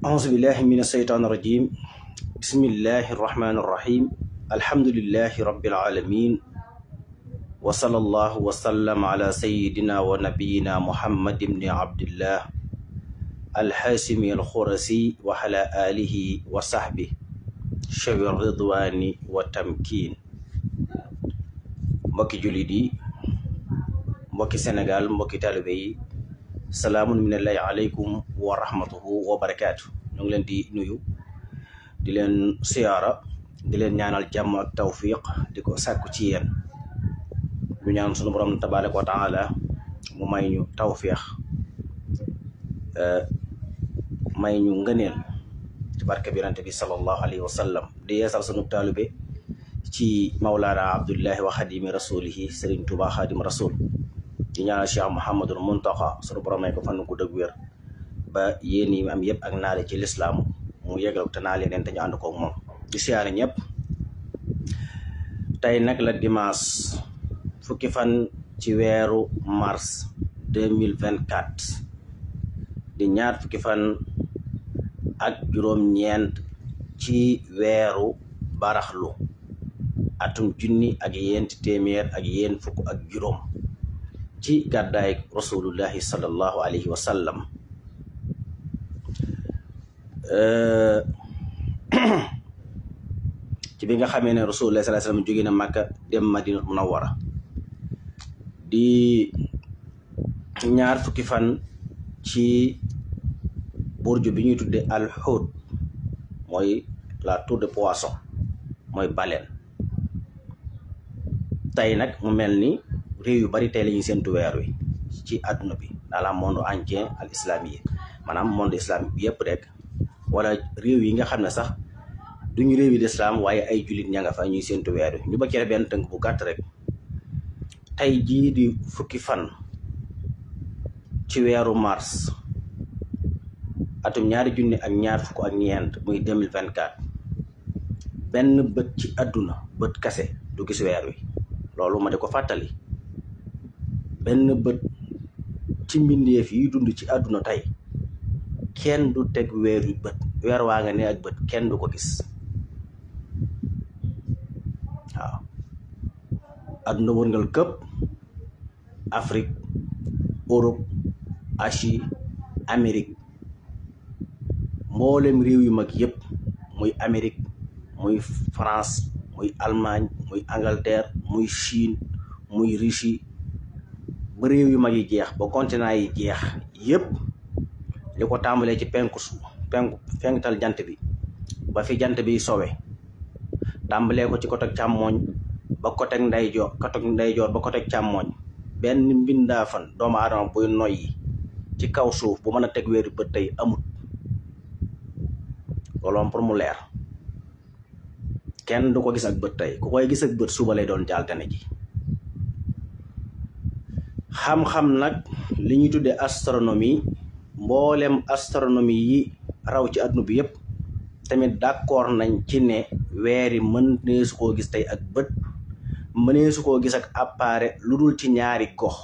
أعوذ بالله من الشيطان الرجيم بسم الله الرحمن الرحيم الحمد لله رب العالمين وصلى الله وسلم على سيدنا ونبينا محمد بن عبد الله الحاشمي الخرسي وعلى آله وصحبه شوي الرضوان والتمكين mbokki jullit yi mbokki Sénégal mbokki taalibe yi salaamun minallahi aleykum wa rahmatuhu wa barakaatu. ñu ngi leen di nuyu di leen siyaara di leen ñaanal jàmm ak tawfiq di ko sàkku ci yéen ñu ñaan sunu borom tabaaraka wa taala mu may ñu tawfiq may ñu ngëneel ci barke bi yonent bi sallallahu alayhi wa sallam di yeesal sunu taalibe ci Mawlaana Abdullahi wa xadimi rasulihi Serigne Touba xadim rasul di ñaanal Cheikh Mouhamadul Muntaxa sunu borom may ko fan ko dëgg wér ba yéen yi am yëpp ak naale ci lislaam mu yëgal te naa leen te ñu ànd koog moom di siyaare ñëpp. tey nag la dimanche fukki fan ci weeru mars 2024 di ñaar fukki fan ak juróom-ñeent ci weeru baraxlu atum junni ak yéenti téeméer ak yéen fukk ak juróom ci gàddaay rasulullahi sallallahu alayhi wa sallam ci bi nga xamee ne rasulullahi sallallahu alayhi wa sallam jóge na Makka dem Madina Munawwara di ñaar fukki fan ci burju bi ñuy tudde al-Hut mooy la tour de poisson mooy baleine. tey nag mu mel ni réew yu bari tey la ñuy séntu weer wi ci àdduna bi dans le monde entier al islami yi maanaam monde islamique bi yëpp rek wala réew yi nga xam ne sax duñu réew yi l'islam waaye ay jullit ña nga fa ñuy séntu weer wi ñu ba cere benn tënk bu gàtt rek. tey jii di fukki fan ci weeru mars atum ñaari junni ak ñaar fukk ak ñeent muy 2024 benn bët ci àdduna bët kase du gis weer wi. loolu ma di ko fàttali benn bët ci mbindeef yi dund ci àdduna tey kenn du teg weer wi bët weer waa nga ne ak bët kenn du ko gis waaw. àdduna wërngal këpp Afrique Europe Asie Amérique mboolem réew yu mag yëpp muy Amérique muy France muy Allemagne muy Angleterre muy Chine muy Russie ba réew yu mag yi jeex ba continent yi jeex yëpp li ko tàmbalee ci fenktal jant bi ba fi jant bi sowe tàmbalee ko ci côté càmmooñ ba côté ndeyjoor ba côté càmmooñ benn mbindaafan doomu aadama buy noyyi ci kaw suuf bu mën a teg weeru bët tey amut loolu pour mu leer. kenn du ko gis ak bët tey ku koy gis ak bët suba lay doon jaltane ji. xam-xam nag li ñuy tuddee astronomie mboolem astronomie yi raw ci àdduna bi yëpp tamit d'accord nañ ci ne weeri mënee su koo gis tey ak bët mënee su koo gis ak appareil lu dul ci ñaari gox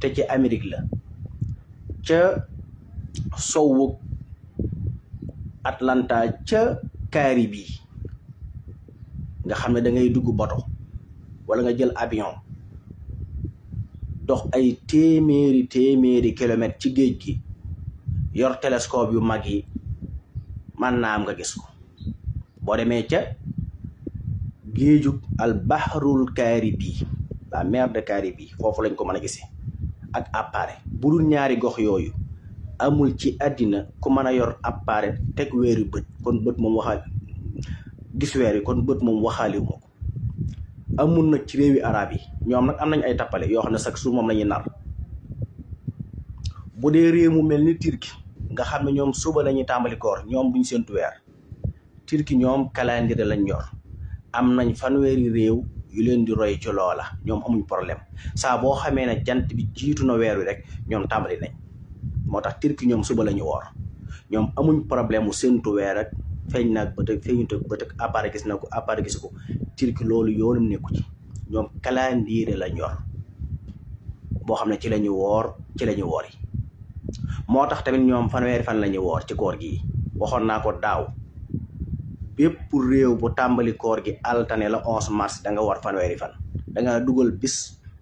te ci Amérique la ca sowu Atlanta ca Caraïbes nga xam ne da ngay dugg bato wala nga jël avion dox ay téeméeri kilomètres ci géej gi yor télescope yu mag yi man naa am nga gis ko boo demee ca géejug al bahrul Caraïbes la mer de Caraïbes foofu lañ ko mën a gisee ak appareil bu dul ñaari gox yooyu amul ci àddina ku mën a yor appareil teg weeru bët kon bët moom waxal gis weer yi kon bët moom waxaaliwu ma ko. amul nag ci réewi arab yi ñoom nag am nañ ay tappale yoo xam ne chaque jour moom la ñuy nar bu dee réew mu mel ni Turquie nga xam ne ñoom suba la ñuy tàmbali koor ñoom duñ séntu weer Turquie ñoom calendrier lañ yor am nañ fanweeri réew yu leen di roy ci loola ñoom amuñ problème saa boo xamee ne jant bi jiitu na weer wi rek ñoom tàmbali nañ moo tax turki ñoom suba la ñu woor ñoom amuñ problème mu séntu weer ak feeñ naag bët ak feeñut ak bët ak appareil gis na ko appareil gis ko turki loolu yoonum nekku ci ñoom calendrier lañ yor boo xam ne ci la ñu woor ci la ñu woor yi moo tax tamit ñoom fanweeri fan la ñu woor ci koor gi waxoon naa ko daaw bépp réew bu tàmbali koor gi altane la 11 mars da nga war fanweeri fan da nga dugal bis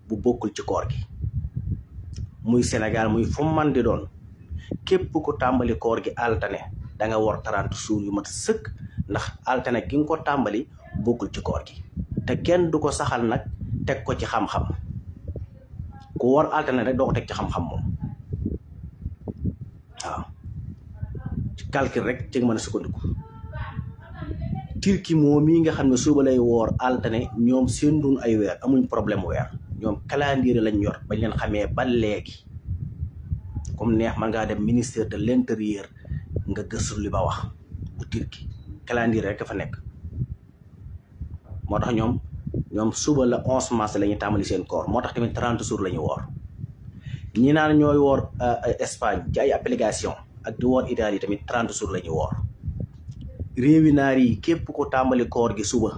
bu bokkul ci koor gi muy Sénégal muy fu man di doon képp ku tàmbali koor gi altane da nga war 30 jours yu mat sëkk ndax altane gi nga ko tàmbali bokkul ci koor gi te kenn du ko saxal nag teg ko ci xam-xam ku war altane rek doo ko teg ci xam-xam moom waaw ci calcul rek ci nga mën a sukkandiku turki moom mii nga xam ne suba lay woor altane ñoom seen dun ay weer amuñ problème weer ñoom calendrier lañ yor bañ leen xamee ba léegi comme neex man ngaa dem ministère de l'intérieur nga gëstu li ma wax bu turki calendrier rek fa nekk moo tax ñoom suba la 11 mars la ñuy tàmbali seen koor moo tax tamit 30 jours la ñu woor ñi naan ñooy woor Espagne ci ay application ak di woor Italie tamit 30 jours la ñu woor réewi naar yi képp ko tàmbali koor gi suba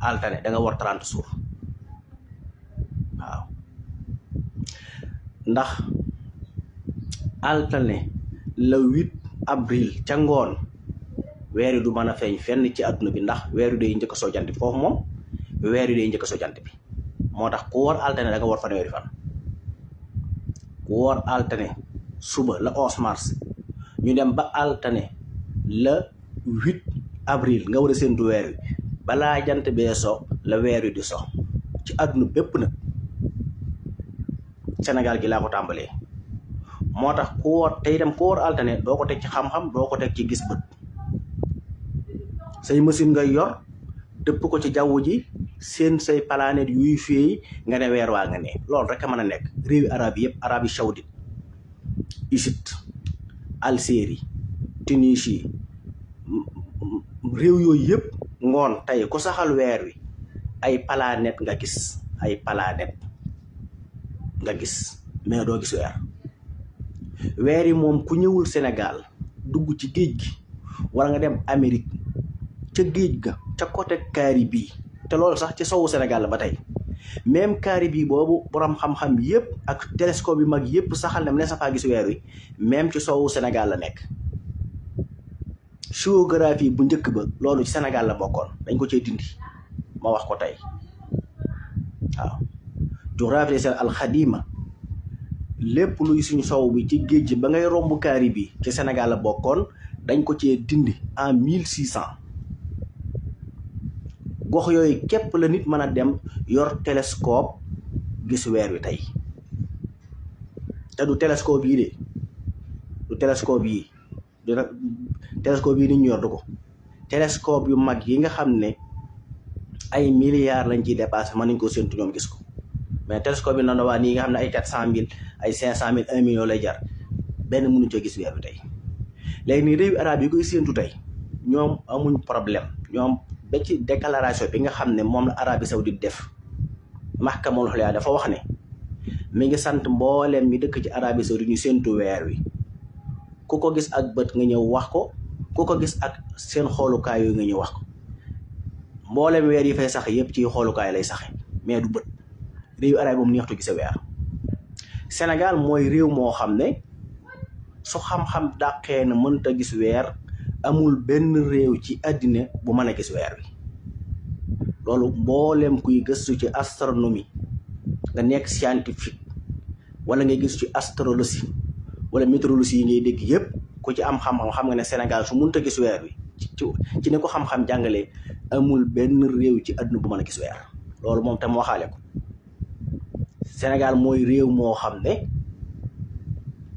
altane da nga war 30 jours waaw ndax altane le 8 avril ca ngoon weer yi du mën a feeñ fenn ci àdduna bi ndax weer yi day njëkk a soo jant bi foofu moom weer yi day njëkk a soo jant bi moo tax ku war altane da nga war fanweeri fan ku war altane suba le 11 mars ñu dem ba altane le 8 avril nga war a séntu weer wi balaa jant bee so la weer wi di so ci àdduna bépp nag Sénégal gi laa ko tàmbalee moo tax ku woor te itam ku woor altane doo ko teg ci xam-xam doo ko teg ci gis bët say machine ngay yor dëpp ko ci jaww ji seen say planète yuy féey nga ne weer waa nga ne loolu rek a mën a nekk réewi arab yëpp Arabie Saoudite Égypte Algérie Tunisie réew yooyu yëpp ngoon tey ku saxal weer wi ay planète nga gis ay planète nga gis mais doo gis weer yi moom ku ñëwul Sénégal dugg ci géej gi wala nga dem Amérique ca géej ga ca côté Caraïbes te loolu sax ci sowu Sénégal la ba tey même Caraïbes boobu borom xam-xam yëpp ak télescope yu mag yëpp saxal na ne sa faa gis weer wi même ci sowu Sénégal la nekk géographie bu njëkk ba loolu ci Sénégal la bokkoon dañ ko cee dindi ma wax ko tey waaw géographie c'est alxadima lépp luy suñu sow bi ci géej gi ba ngay romb Caraïbes ci Sénégal la bokkoon dañ ko cee dindi en 1600 gox yooyu képp la nit mën a dem yor télescope gis weer wi tey te du télescope yi de du télescope yi télescope yi ni ñu yor du ko télescope yu mag yi nga xam ne ay milliards lañ ciy dépassé mën nañ ko séntu ñoom gis ko mais télescope yi noonu waa nii nga xam ne ay 400 000 ay 500 000 1 million lay jar benn mënuñ coo gis weer wi tey léegi nii réewi arab yi koy séntu tey ñoom amuñ problème ñoom ba ci déclaration bi nga xam ne moom la Arabie Saoudite def mahkamul xulya dafa wax ne mi ngi sant mbooleem ñi dëkk ci Arabie Saoudite ñu séntu weer wi ku ko gis ak bët nga ñëw wax ko ku ko gis ak seen xoolukaay yooyu nga ñëw wax ko mbooleem weer yi fay sax yëpp ci xoolukaay lay saxe mais du bët réewu arab moom neextu gise weer Sénégal mooy réew moo xam ne su xam-xam dàqee na mënta gis weer amul benn réew ci àddina bu mën a gis weer wi loolu mbooleem kuy gëstu ci astronomie nga nekk scientifique wala ngay gis ci astrologie wala météorologie yi ngay dégg yëpp ku ci am xam-xam xam nga ne Sénégal su mënta gis weer wi ci ne ko xam-xam jàngalee amul benn réew ci àdduna bu mën a gis weer loolu moom tam waxaale ko Sénégal mooy réew moo xam ne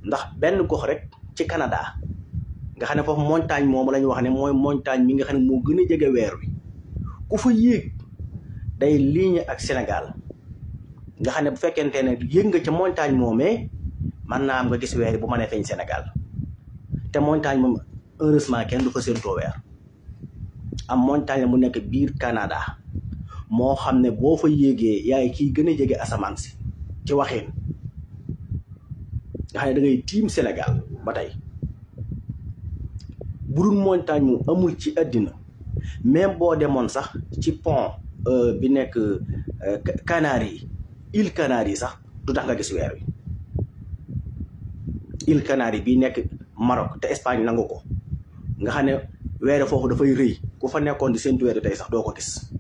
ndax benn gox rek ci Canada nga xam ne foofu montagne moom la ñu wax ne mooy montagne mi nga xam ne moo gën a jege weer wi ku fa yéeg day ligne ak Sénégal nga xam ne bu fekkente ne yéeg nga ca montagne moomee man naa am nga gis weer yi bu mënee feeñ Sénégal te montagne moom heureusement kenn du fa séentoo weer am montagne mu nekk biir Canada moo xam ne boo fa yéegee yaay kiy gën a jege asamaan si ci waxin nga xam ne da ngay tiim Sénégal ba tey burul montagne mu amul ci àddina même boo demoon sax ci pont bi nekk Canaries île Canaries sax du tax nga gis weer wi île Canaries bi nekk Maroc te Espagne nangu ko nga xam ne weer foofu dafay rëy ku fa nekkoon di séntu weer tey sax doo ko gis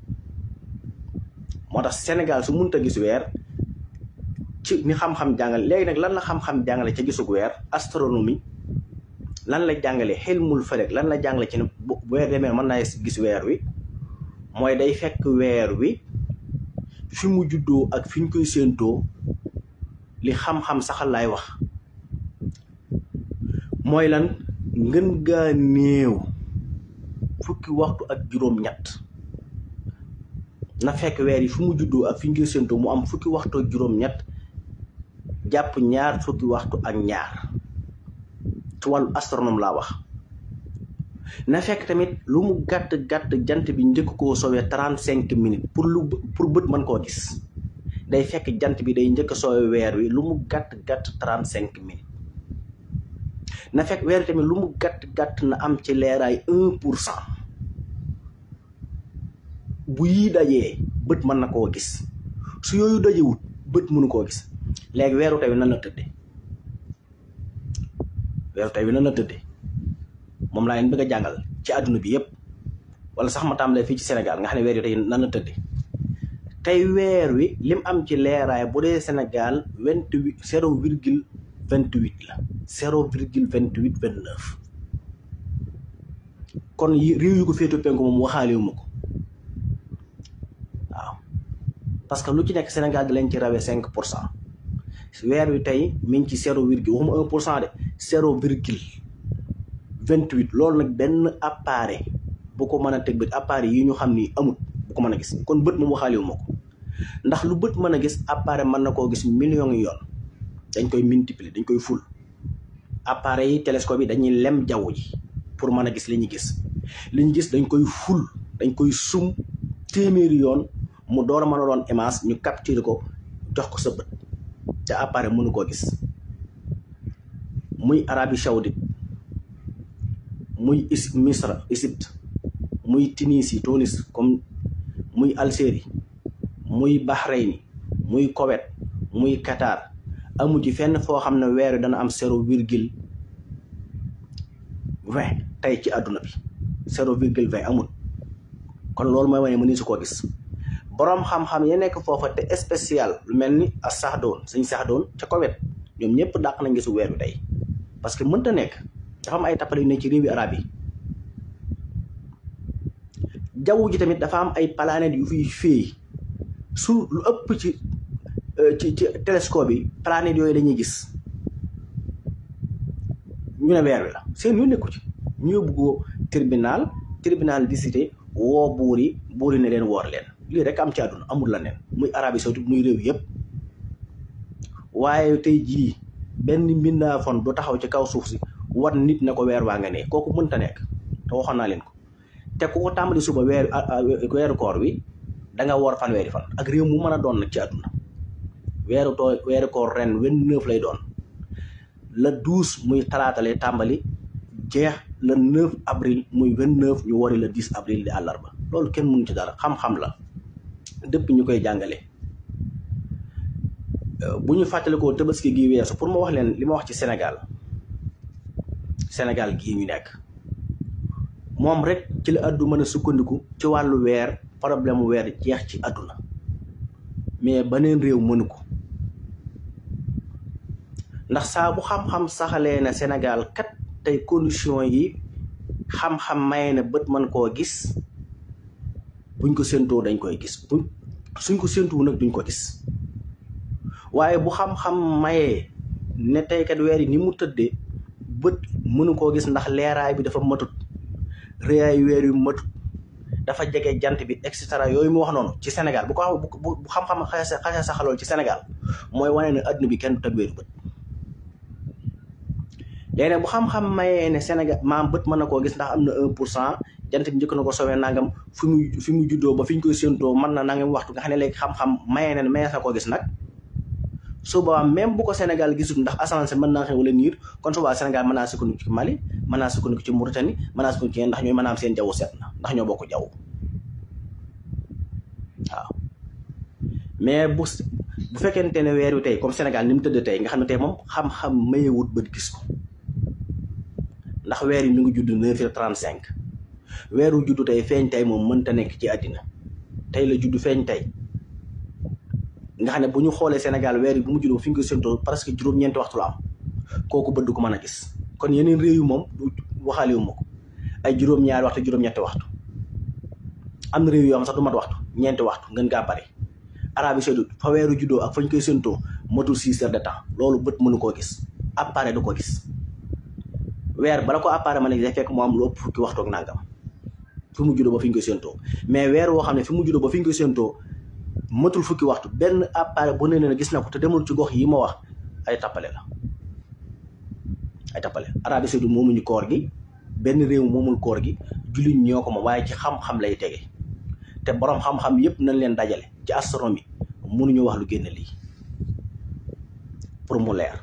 moo tax Sénégal su mënta gis weer ci ni xam-xam jàngale léegi nag lan la xam-xam jàngale ca gisug weer astronomie lan la jàngale xilmul falak lan la jàngale ci ne bu weer demee mën naa gis weer wi mooy day fekk weer wi fi mu juddoo ak fi ñu koy séentoo li xam-xam saxal laay wax mooy lan ngën gaa néew fukki waxtu ak juróom-ñett na fekk weer yi fi mu juddoo ak fi ñu koy séentoo mu am fukki waxtu ak juróom-ñett jàpp ñaar fukki waxtu ak ñaar ci wàllu astronome laa wax na fekk tamit lu mu gàtt-gàtt jant bi njëkk koo soowee 35 minutes pour bët mën koo gis day fekk jant bi day njëkk a soowee weer wi lu mu gàtt-gàtt 35 minutes na fekk weer wi tamit lu mu gàtt-gàtt na am ci leeraay 1% bu yii dajee bët mën na koo gis su yooyu dajewut bët mënu koo gis léegi weeru tey nan la tëddee weeru tey wi nan la tëddee moom laa leen bëgg a jàngal ci àdduna bi yëpp wala sax ma tàmbalee fii ci Sénégal nga xam ne weer wi tey nan la tëddee tey weer wi lim am ci leeraay bu dee Sénégal 0,28 la 0,2829 kon réew yu ko féetu penku moom waxaalewu ma ko waaw parce que lu ci nekk Sénégal da leen ci rawee 5%. weer wi tey mi ngi ci 0,1% de 0,28 loolu nag benn appareil bu ko mën a teg bët appareil yi ñu xam ni amut bu ko mën a gis kon bët moom waxaale wu ma ko ndax lu bët mën a gis appareil mën na koo gis millions yi yoon dañ koy multiplier dañ koy ful appareil yi télescope yi dañuy lem jaww ji pour mën a gis li ñu gis dañ koy ful dañ koy sum téeméeri yoon mu door a mën a doon image ñu capturer ko jox ko sa bët te appareil mënu koo gis muy Arabie Saoudite muy Misra Égypte muy Tunisie Tunis comme muy Algérie muy Bahreïn muy Koweït muy Qatar amu ci fenn foo xam ne weer wi dana am 0,20 tey ci àdduna bi 0,20 amul kon loolu mooy wane mëni su koo gis boroom xam-xam ya nekk foofa te spécial lu mel ni a sax doon suñ sax doon ca Koweït ñoom ñëpp dàq nañ gisu weer wi tey parce que mënta nekk dafa am ay tappale yu ne ci réewi arab yi jaww ji tamit dafa am ay planètes yu fiy féey su lu ëpp ci télescope yi planètes yooyu dañuy gis ñu ne weer wi la seen yu nekku ci ñu yóbbu ko tribunal di cité woo buur yi ne leen woor leen lii rek am ci àdduna amul la neen muy Arabie Saoudite muy réew yëpp waaye tey jii benn mbindaafoon du taxaw ci kaw suuf si wan nit na ko weer waa nga ne kooku mënta nekk te waxoon naa leen ko te ku ko tàmbali suba weeru koor wi da nga woor fanweeri fan ak réew mu mën a doon nag ci àdduna weeru koor ren 29 lay doon le 12 muy talaata lay tàmbali jeex le 9 avril muy 29 ñu wari le 10 avril di àllarba loolu kenn mënu ci dara xam-xam la depuis ñu koy jàngale bu ñu fàttalikoo tabaski gi weesu pour ma wax leen li ma wax ci Sénégal gii ñu nekk moom rek ci la addu mën a sukkandiku ci wàllu weer problème weer jeex ci àdduna mais beneen réew mënu ko ndax saa bu xam-xam saxalee na Sénégal kat tey condition yi xam-xam may na bët mën koo gis buñ ko séentoo dañ koy gis suñ ko séentuwu nag duñ ko gis waaye bu xam-xam mayee ne tey kat weer yi ni mu tëddee bët mënu koo gis ndax leeraay bi dafa matut réyaay weer yu matut dafa jege jant bi et cetera yooyu mu wax noonu ci Sénégal bu xam-xam xase saxalool ci Sénégal mooy wane ne adduna bi kenn du teg weeru bët léegi nag bu xam-xam mayee ne Sénégal maam bët mën na koo gis ndax am na 1% jant bi njëkk na ko sowee nangam fi mu juddoo ba fi ñu koy séentoo mën na nangam waxtu nga xam ne léegi xam-xam mayee ne mayee na koo gis nag su boobaa même bu ko Sénégal gisul ndax asamaan si mën naa xew wala niir kon su boobaa Sénégal mën naa sukkandiku ci Mali mën naa sukkandiku ci Mauritanie mën naa sukkandiku ci ndax ñooy mën a am seen jaww set na ndax ñoo bokk jaww waaw mais bu fekkente ne weer wi tey comme Sénégal ni mu tëdd tey nga xam ne tey moom xam-xam mayewut bët gis ko ndax weer yi mi ngi judd 9h35 weeru juddu tey feeñ tey moom mënta nekk ci àddina tey la judd feeñ tey nga xam ne bu ñu xoolee Sénégal weer yi bu mu juddoo fi ñu ko séntoo presque juróom-ñeenti waxtu la am kooku bët du ko mën a gis kon yeneen réew yi moom du waxaalewu ma ko ay juróom-ñaari waxtu juróom-ñetti waxtu am na réew yoo xam sax du mat waxtu ñeenti waxtu ngeen gaa bari Arabie Saoudite fa weeru juddoo ak fa ñu koy séntoo matul 6 heures de temps loolu bët mënu koo gis appareil du ko gis weer bala ko appareil ma ne day fekk mu am lu ëpp fukki waxtu ak nangam fi mu juddoo ba fi ñu koy séentoo mais weer woo xam ne fi mu juddoo ba fi ñu koy séentoo matul fukki waxtu benn appareil bu ne na gis na ko te demul ci gox yi ma wax ay tappale la ay tappale Arabie Saoudite moomuñu koor gi benn réew moomul koor gi jullit ñoo ko moom waaye ci xam-xam lay tege te borom xam-xam yépp nañ leen dajale ci astronomie mënuñu wax lu génn lii pour mu leer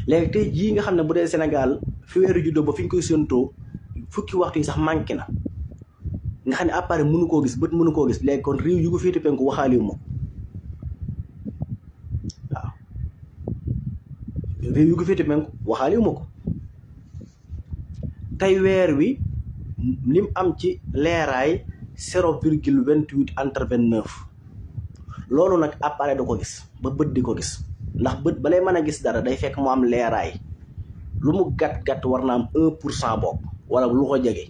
léegi tey jii nga xam ne bu dee Sénégal fi weeru juddoo ba fi ñu koy séentoo fukki waxtu yi sax manqué na nga xam ne appareil mënu koo gis bët mënu koo gis léegi kon réew yu ko féete penku waxaaliwu ma ko waaw réew yu ko féete penku waxaaliwu ma ko tey weer wi lim am ci leeraay 0,28 entre 29 loolu nag appareil da ko gis ba bët di ko gis ndax bët balay mën a gis dara day fekk mu am leeraay lu mu gàtt-gàtt war na am 1% boobu wala lu ko jege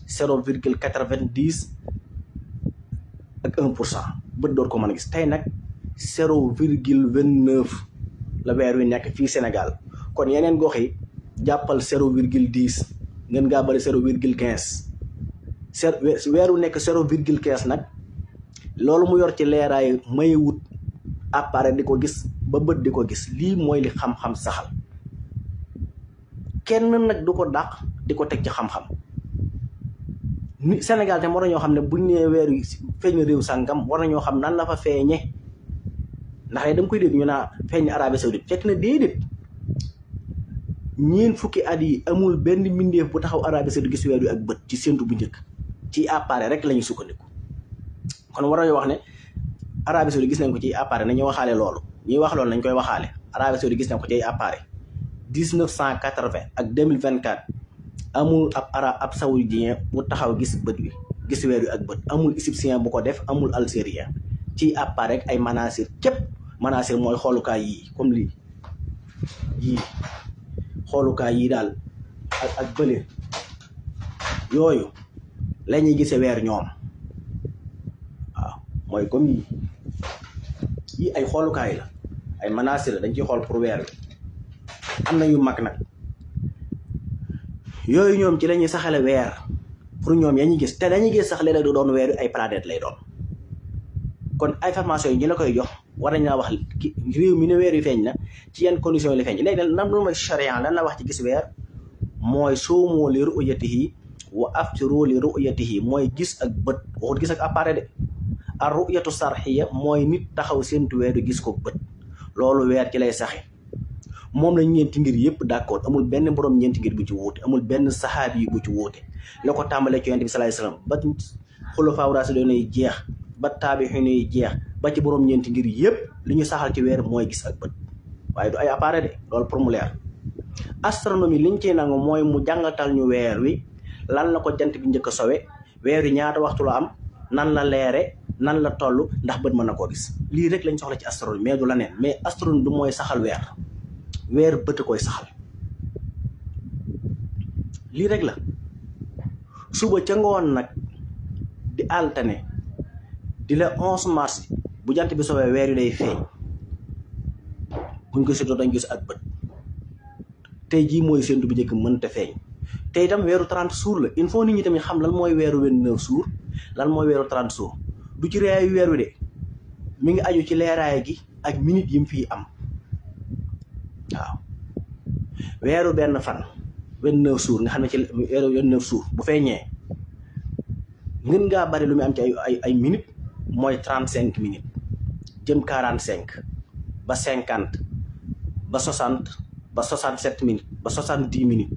0,90 ak 1% bët door ko mën a gis tey nag 0,29 la weer wi nekk fii Sénégal kon yeneen gox yi jàppal 0,10 ngeen ngaa bari 0,15 weer wu nekk 0,15 nag loolu mu yor ci leeraay may wut appareil di ko gis ba bët di ko gis lii mooy li xam-xam saxal kenn nag du ko dàq di ko teg ci xam-xam ni Sénégal te war nañoo xam ne buñ nee weer wi feeñ réew sàngam war nañoo xam nan la fa feeñe ndax da nga koy dégg ñu naa feeñ Arabie Saoudite fekk na déedéet ñeen fukki at yi amul benn mbindeef bu taxaw Arabie Saoudite gis weer wi ak bët ci séntu bu njëkk ci appareil rek la ñuy sukkandiku kon war nañoo wax ne Arabie Saoudite gis nañ ko ci appareil nañu waxaale loolu ñuy wax loolu nañ koy waxaale Arabie Saoudite gis nañ ko ci appareil 1980 ak 2024 amul ab saoudien bu taxaw gis bët wi gis weer wi ak bët amul égyptien bu ko def amul algérien ci appareil rek ay manasir képp manasir mooy xoolukaay yii comme lii yii xoolukaay yii daal ak bële yooyu la ñuy gisee weer ñoom waaw mooy comme yii ay xoolukaay la ay manasir la dañ ciy xool pour weer wi am na yu mag nag yooyu ñoom ci la ñuy saxale weer pour ñoom yaa ñuy gis te dañuy gis sax léeg-léeg du doon weer wi ay planète lay doon kon information yi ñu la koy jox war nañ la wax réew mi ne weer wi feeñ na ci yenn condition yi la feeñ léegi nag nan lu mooy charia lan la wax ci gis weer mooy suumu li ru'yatihi wa aftiru li ru'yatihi mooy gis ak bët waxut gis ak appareil de ar ru'yatu sarxiya mooy nit taxaw séntu weer wi gis ko bët loolu weer ci lay saxe moom la ñeenti ngir yëpp d'accord amul benn borom ñeenti ngir bu ci wuute amul benn saxaabi yi bu ci wuute la ko tàmbalee ci yonent bi sallallahu alayhi wasallam ba xulafaa raasidiin yi jeex ba taabi'iin yi jeex ba ci borom ñeenti ngir yëpp li ñu saxal ci weer mooy gis ak bët waaye du ay appareil de loolu pour mu leer. astronomie liñ ciy nangu mooy mu jàngatal ñu weer wi lan la ko jant bi njëkk a sowe weer wi ñaata waxtu la am nan la leere nan la toll ndax bët mën na koo gis lii rek lañ soxla ci astronomie mais du la neen mais astronomie du mooy saxal weer bët koy saxal lii rek la suba ca ngoon nag di altine di la 11 mars bu jant bi soobee weer yu day feeñ buñ ko séddoo dañ gis ak bët tey jii mooy séntu bu njëkk mënta feeñ te itam weeru 30 jours la il faut nit ñi tamit xam lan mooy weeru 29 jours lan mooy weeru 30 jours du ci reeyaayu weer wi de mi ngi aju ci leeraay gi ak minute yi mu fii am waaw weeru benn fan 29 jours nga xam ne ci weeru 29 jours bu feeñee ngën ngaa bari lu muy am ci ay minutes mooy 35 minutes jëm 45 ba 50 ba 60 ba 67 minutes ba 70 minutes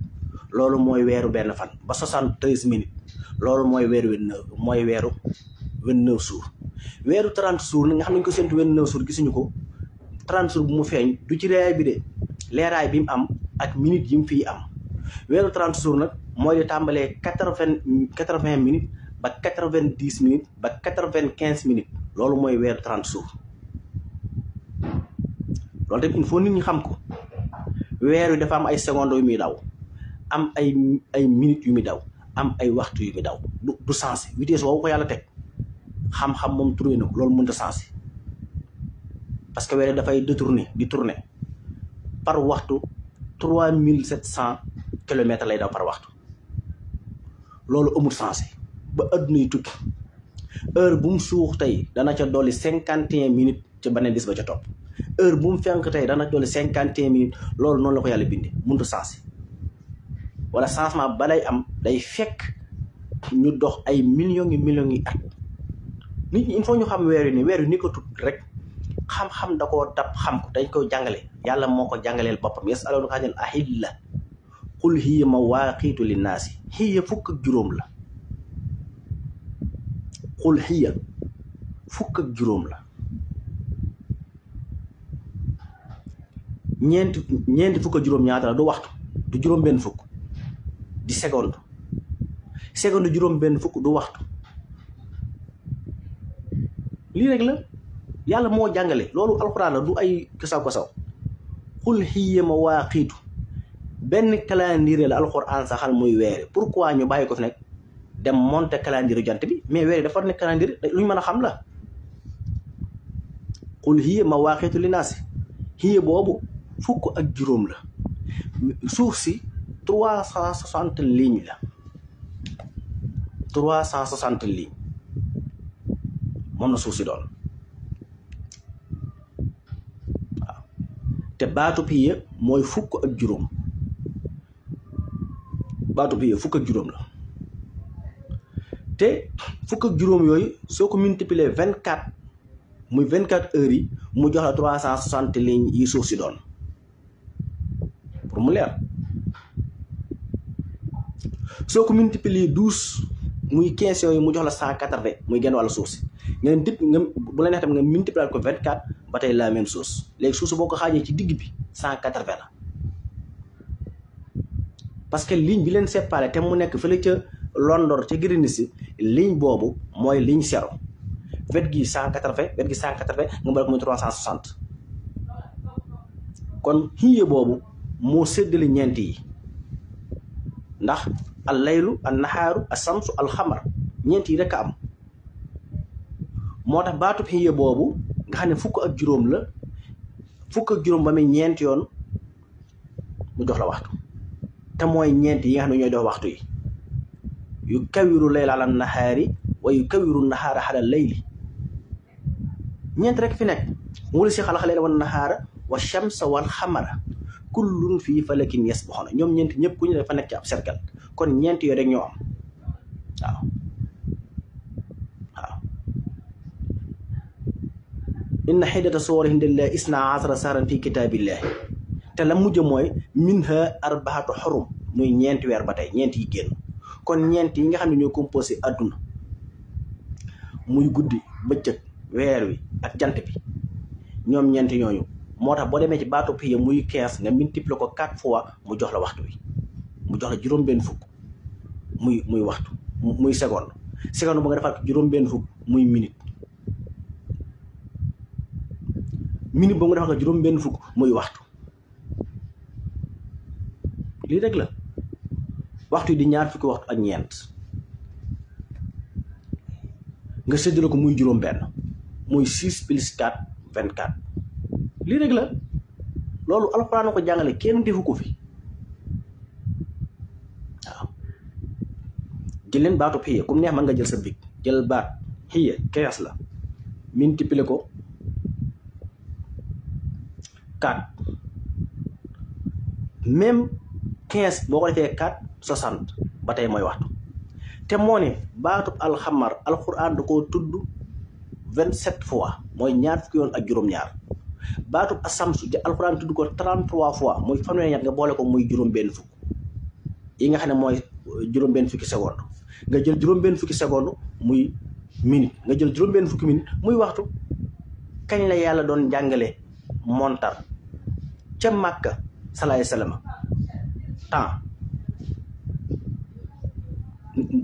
loolu mooy weeru benn fan ba 73 minutes loolu mooy weeru 29 jours weeru 30 jours nga xam ne ñu ko séntu 29 jours gisuñu ko 30 jours bu mu feeñ du ci leeraay bi de leeraay bi mu am ak minutes yi mu fiy am weeru 30 jours nag mooy di tàmbalee 80 minutes ba 90 minutes ba 95 minutes loolu mooy weeru 30 jours loolu tamit il faut nit ñi xam ko weer wi dafa am ay secondes yu muy daw am ay minutes yu muy daw am ay waxtu yu muy daw du sensé vitesse boobu ko yàlla teg xam-xam moom trouvé na ko loolu mënut a sensé parce que weer dafay di tourner par waxtu 3700 kilomètres lay daw par waxtu loolu amul sensé ba adduna yi tukki heure bu mu suux tey dana ca dolli 51 minutes ca beneen bis ba ca topp heure bu mu fenk tey dana dolli 51 minutes loolu noonu la ko yàlla bindee mënut a sensé wala changement ba lay am day fekk ñu dox ay millions yi at nit ñi il faut ñu xam weer wi ni ko tut rek xam-xam da koo dab xam ko dañ koy jàngale yàlla moo ko jàngaleel boppam yasalunaka anil ahilla qul hiya mawaaqiitu linnaasi hiya fukk ak juróom la qul hiya fukk ak juróom la ñeenti fukk ak juróom ñaata la du waxtu du juróom benn fukk di seconde juróom benn fukk du waxtu lii rek la yàlla moo jàngale loolu alxuraan la du ay kasaw xul hiya mawaaqiitu benn calendrier la alxuraan saxal muy weere pourquoi ñu bàyyi ko fi nekk dem monter calendrier jant bi mais weere dafa nekk calendrier lu ñu mën a xam la xul hiya mawaaqiitu linnaasi hiya boobu fukk ak juróom la suuf si 360 lignes la 360 lignes moom na suuf si doon waaw te baatub hiya mooy fukk ak juróom baatub hiya fukk ak juróom la te fukk ak juróom yooyu soo ko multiplier 24 muy 24 heures yi mu jox la 360 lignes yi suuf si doon pour mu leer soo ko multiplier 12 muy 15 yooyu mu jox la 180 muy genn wàllu suuf si nga bu la neex tam nga multiplier ko 24 ba tey la même chose léegi suuf si boo ko xaajee ci digg bi 180 la parce que ligne bi leen séparé te mu nekk fële ca Londor ca Greenwich ligne boobu mooy ligne zéro wet gi 180 wet gi 180 nga bëri ko muy 360 kon hiya boobu moo séddale ñeent yi ndax al laylu al naxaaru al samsu al xamar ñeent yi rek a am moo tax baatub hiya boobu nga xam ne fukk ak juróom la fukk ak juróom ba muy ñeent yoon mu jox la waxtu te mooy ñeent yi nga xam ne ñooy dox waxtu yi yu kawiru layla ala naxaari wa yu kawiru naxaara ala layli ñeent rek fi nekk wala si xalaqa layla wa naxaara wa shamsa wal xamara kullun fii falakin yasbaxuna ñoom ñeent ñëpp ku ñu dafa nekk ci ab cercle kon ñeent yooyu rek ñoo am waaw inna xiddata suwari indallahi isna asara sahran fi kitaabillahi te la mujj mooy minha arbaatu xurum muy ñeenti weer ba tey ñeent yi génn kon ñeent yi nga xam ne ñoo composé adduna muy guddi bëccëg weer wi ak jant bi ñoom ñeent ñooñu moo tax boo demee ci baatu hiya muy 15 nga multiplier ko 4 fois mu jox la waxtu wi mu jox la juróom-benn fukk muy waxtu muy seconde ba nga defaat ko juróom-benn fukk muy minute ba nga defaat ko juróom-benn fukk muy waxtu lii rek la waxtu yi di ñaar fukki waxtu ak ñeent nga séddale ko muy juróom-benn muy 6 plus 4 24 lii rek la loolu alxuraan ko jàngale kenn defu ko fi waaw jël leen baatu hiya comme neex mën nga jël sa big jël baat hiya 15 la multiplier ko 4 même 15 boo ko defee 4 60 ba tey mooy waxtu te moo ne baatub alxamar alquran da koo tudd 27 fois mooy ñaar fukki yoon ak juróom-ñaar baatub asamsu te alquran tudd ko 33 fois muy fanweeri ñett nga boole ko muy juróom-benn fukk yi nga xam ne mooy juróom-benn fukki seconde nga jël juróom-benn fukki seconde muy minute nga jël juróom-benn fukki minute muy waxtu. kañ la yàlla doon jàngale montar ca Màkka salaay salama temps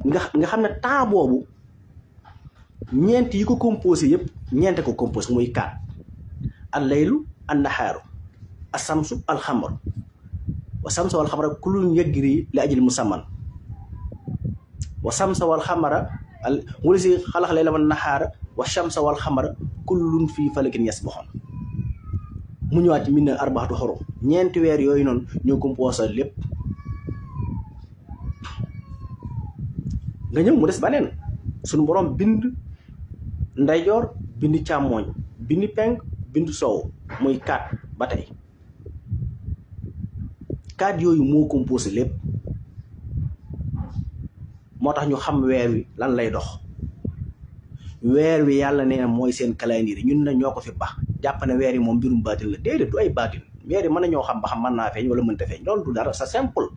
nga xam ne temps boobu ñeent yi ko composé yëpp ñeente ko composé muy 4 al laylu an nahaaru asamsu alxamar wa samsa wal xamara kullun yajri li ajli musamman wa samsa wal xamara wala si xalax layla wan nahaara wa shamsa wal xamara kullun fii falakin yasbaxoon mu ñëwaat ci min na arbaxatu xorom ñeenti weer yooyu noonu ñoo composé lépp nga ñëw mu des baneen suñu borom bind ndeyjoor bind càmmooñ bind penk bind sow muy 4 ba tey 4 yooyu moo composé lépp moo tax ñu xam weer wi lan lay dox weer wi yàlla nee na mooy seen calendrier ñun na ñoo ko fi baax jàpp ne weer yi moom mbirum baatin la déedéet du ay baatin weer yi mën na ñoo xam ba xam mën naa feeñ wala mënta feeñ loolu du dara c'est simple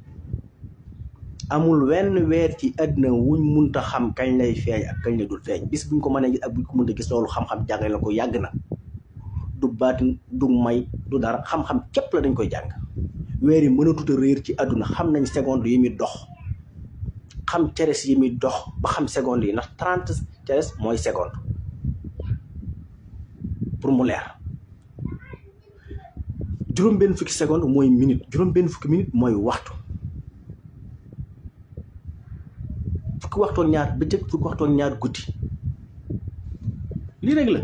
amul wenn weer ci àddina wuñ munta xam kañ lay feeñ ak kañ la dul feeñ bis buñ ko mënee gis ak buñ ko mënta gis loolu xam-xam jàngale la ko yàgg na du baatin du may du dara xam-xam képp la dañ koy jàng weer yi mën a tuta réer ci àdduna xam nañ seconde yi muy dox xam ceres yi muy dox ba xam seconde yi ndax 30 ceres mooy seconde pour mu leer juróom-benn fukki seconde mooy minute juróom-benn fukki minute mooy waxtu fukki waxtoon ñaar bëccëg fukki waxtoon ñaar guddi lii rek la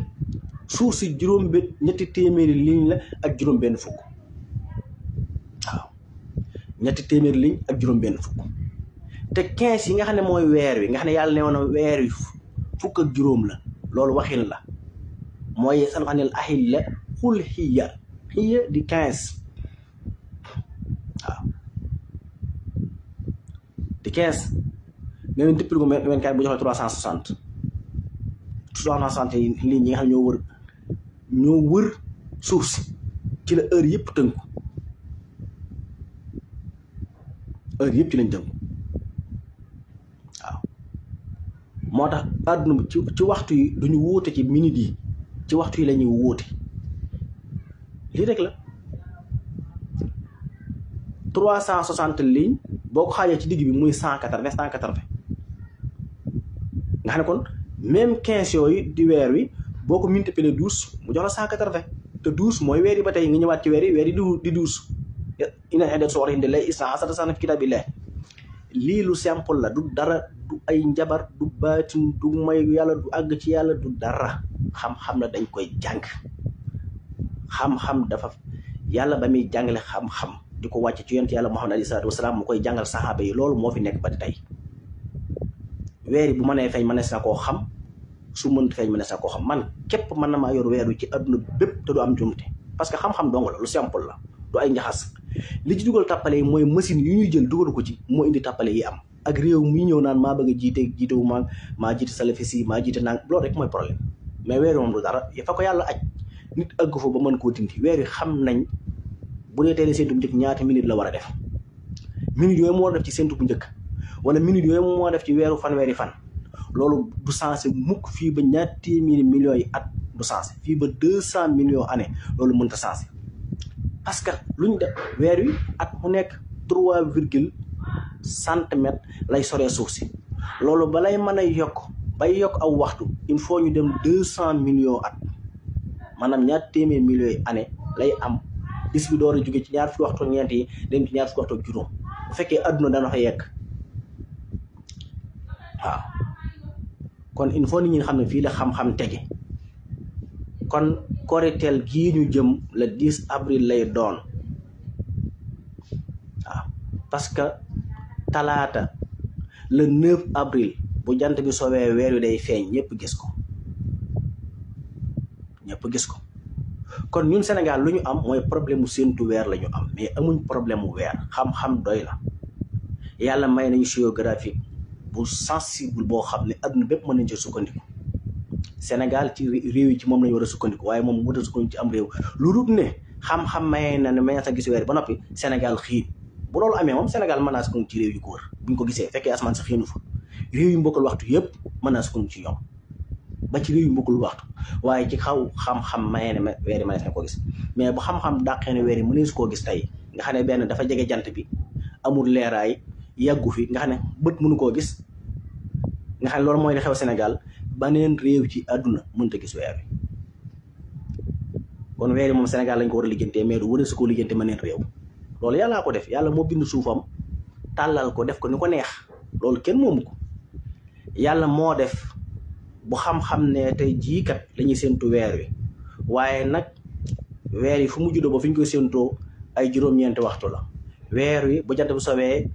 suuf si juróom-benn ñetti téeméeri ligne la ak juróom-benn fukk waaw ñetti téeméeri ligne ak juróom-benn fukk te 15 yi nga xam ne mooy weer wi nga xam ne yàlla ne woon na weer wi fukk ak juróom la loolu waxin la mooy san xam ne ahil la xul xiya di 15 waaw di 15 nga leen tëppil ko 24 bu joxe 360 yi lii ñi nga xam ne ñoo wër suuf si ci la heure yëpp tënku heure yëpp ci lañ tënku waaw moo tax àdduna bi ci waxtu yi duñu wóote ci minute yi ci waxtu yi la ñuy wóote lii rek la 360 lignes boo ko xaajee ci digg bi muy 180 nga xam ne kon même 15 yooyu di weer wi boo ko multiplier 12 mu jox la 180 te 12 mooy weer yi ba tey nga ñëwaat ci weer yi di 12 ina inde soor inde lay isna asata sana fi kitabillah lii lu simple la du dara du ay njabar du baatin du may yàlla du àgg ci yàlla du dara xam-xam la dañ koy jàng xam-xam dafa yàlla ba muy jàngale xam-xam di ko wàcc ci yonent yàlla Muhammad alayhi salaatu wasalaam mu koy jàngal saxaaba yi loolu moo fi nekk ba tey weer yi bu mënee feeñ mënees na koo xam su mënut feeñ mënees na koo xam man képp mën na maa yor weer wi ci adduna bépp te du am jumte parce que xam-xam dong la lu simple la du ay njaxas li ci dugal tàppale yi mooy machine yu ñuy jël dugal ko ci moo indi tàppale yi am ak réew mi ñëw naan maa bëgg a jiitewu maa jiite salafis yi maa jiite naan loolu rek mooy problème mais weer moom du dara fa ko yàlla aj nit àgg fa ba mën koo dindi weer yi xam nañ bu dee teel séntu bu njëkk ñaata minute la war a def minute yooyu moo war a def ci séntu bu njëkk wala minute yooyu moo def ci weeru fanweeri fan loolu du sensé mukk fii ba ñaar téeméeri millions yi at du sensé fii ba 200 millions année loolu mënta sensé parce que luñ def weer wi at mu nekk 3 centimètres lay soree suuf si loolu balay mën a yokk bay yokk aw waxtu il faut ñu dem 200 millions at maanaam ñaar téeméeri millions yi année lay am bis bi door a jóge ci ñaar fukki waxtu ñeent yi dem ci ñaar fukki waxtu juróom bu fekkee adduna dana fa yegg waaw kon il faut nit ñi xam ne fii la xam-xam tege kon Korité gii ñu jëm le 10 avril lay doon waaw parce que talaata le 9 avril bu jant bi soowee weer wi day feeñ ñëpp gis ko kon ñun Sénégal lu ñu am mooy problème mu séentu weer la ñu am mais amuñ problème mu weer xam-xam doy na yàlla may nañu géographique bu sensible boo xam ne adduna bépp mën nañ ci sukkandiku Sénégal ci réew yi ci moom lañu war a sukkandiku waaye moom mu war a sukkandiku ci am réew lu dul ne xam-xam may na ne may na sa gis weer ba noppi Sénégal xiin bu loolu amee moom Sénégal mën naa sukkandiku ci réew yu ko wër buñ ko gisee fekkee asamaan sa xiinu fa réew yu mbokkul waxtu yëpp mën naa sukkandiku ci ñoom ba ci réew yu mbokkul waxtu waaye ci xaw xam-xam mayee ne weer yi mënees na koo gis mais bu xam-xam dàqee ne weer yi mënees koo gis tey nga xam ne benn dafa jege jant bi amul leeraay yàggu fi nga xam ne bët mënu koo gis nga xam ne loolu mooy li xew Sénégal baneen réew ci àdduna mënut a gis weer wi kon weer yi moom Sénégal lañ ko war a lijjantee mais du war a su ko lijjante maneen réew loolu yàllaa ko def yàlla moo bind suufam tàllal ko def ko ni ko neex loolu kenn moomu ko yàlla moo def bu xam-xam ne tey jii kat la ñuy séentu weer wi waaye nag weer yi fu mu juddoo ba fi ñu koy séentoo ay juróom-ñeenti waxtu la weer wi bu jant bi sowee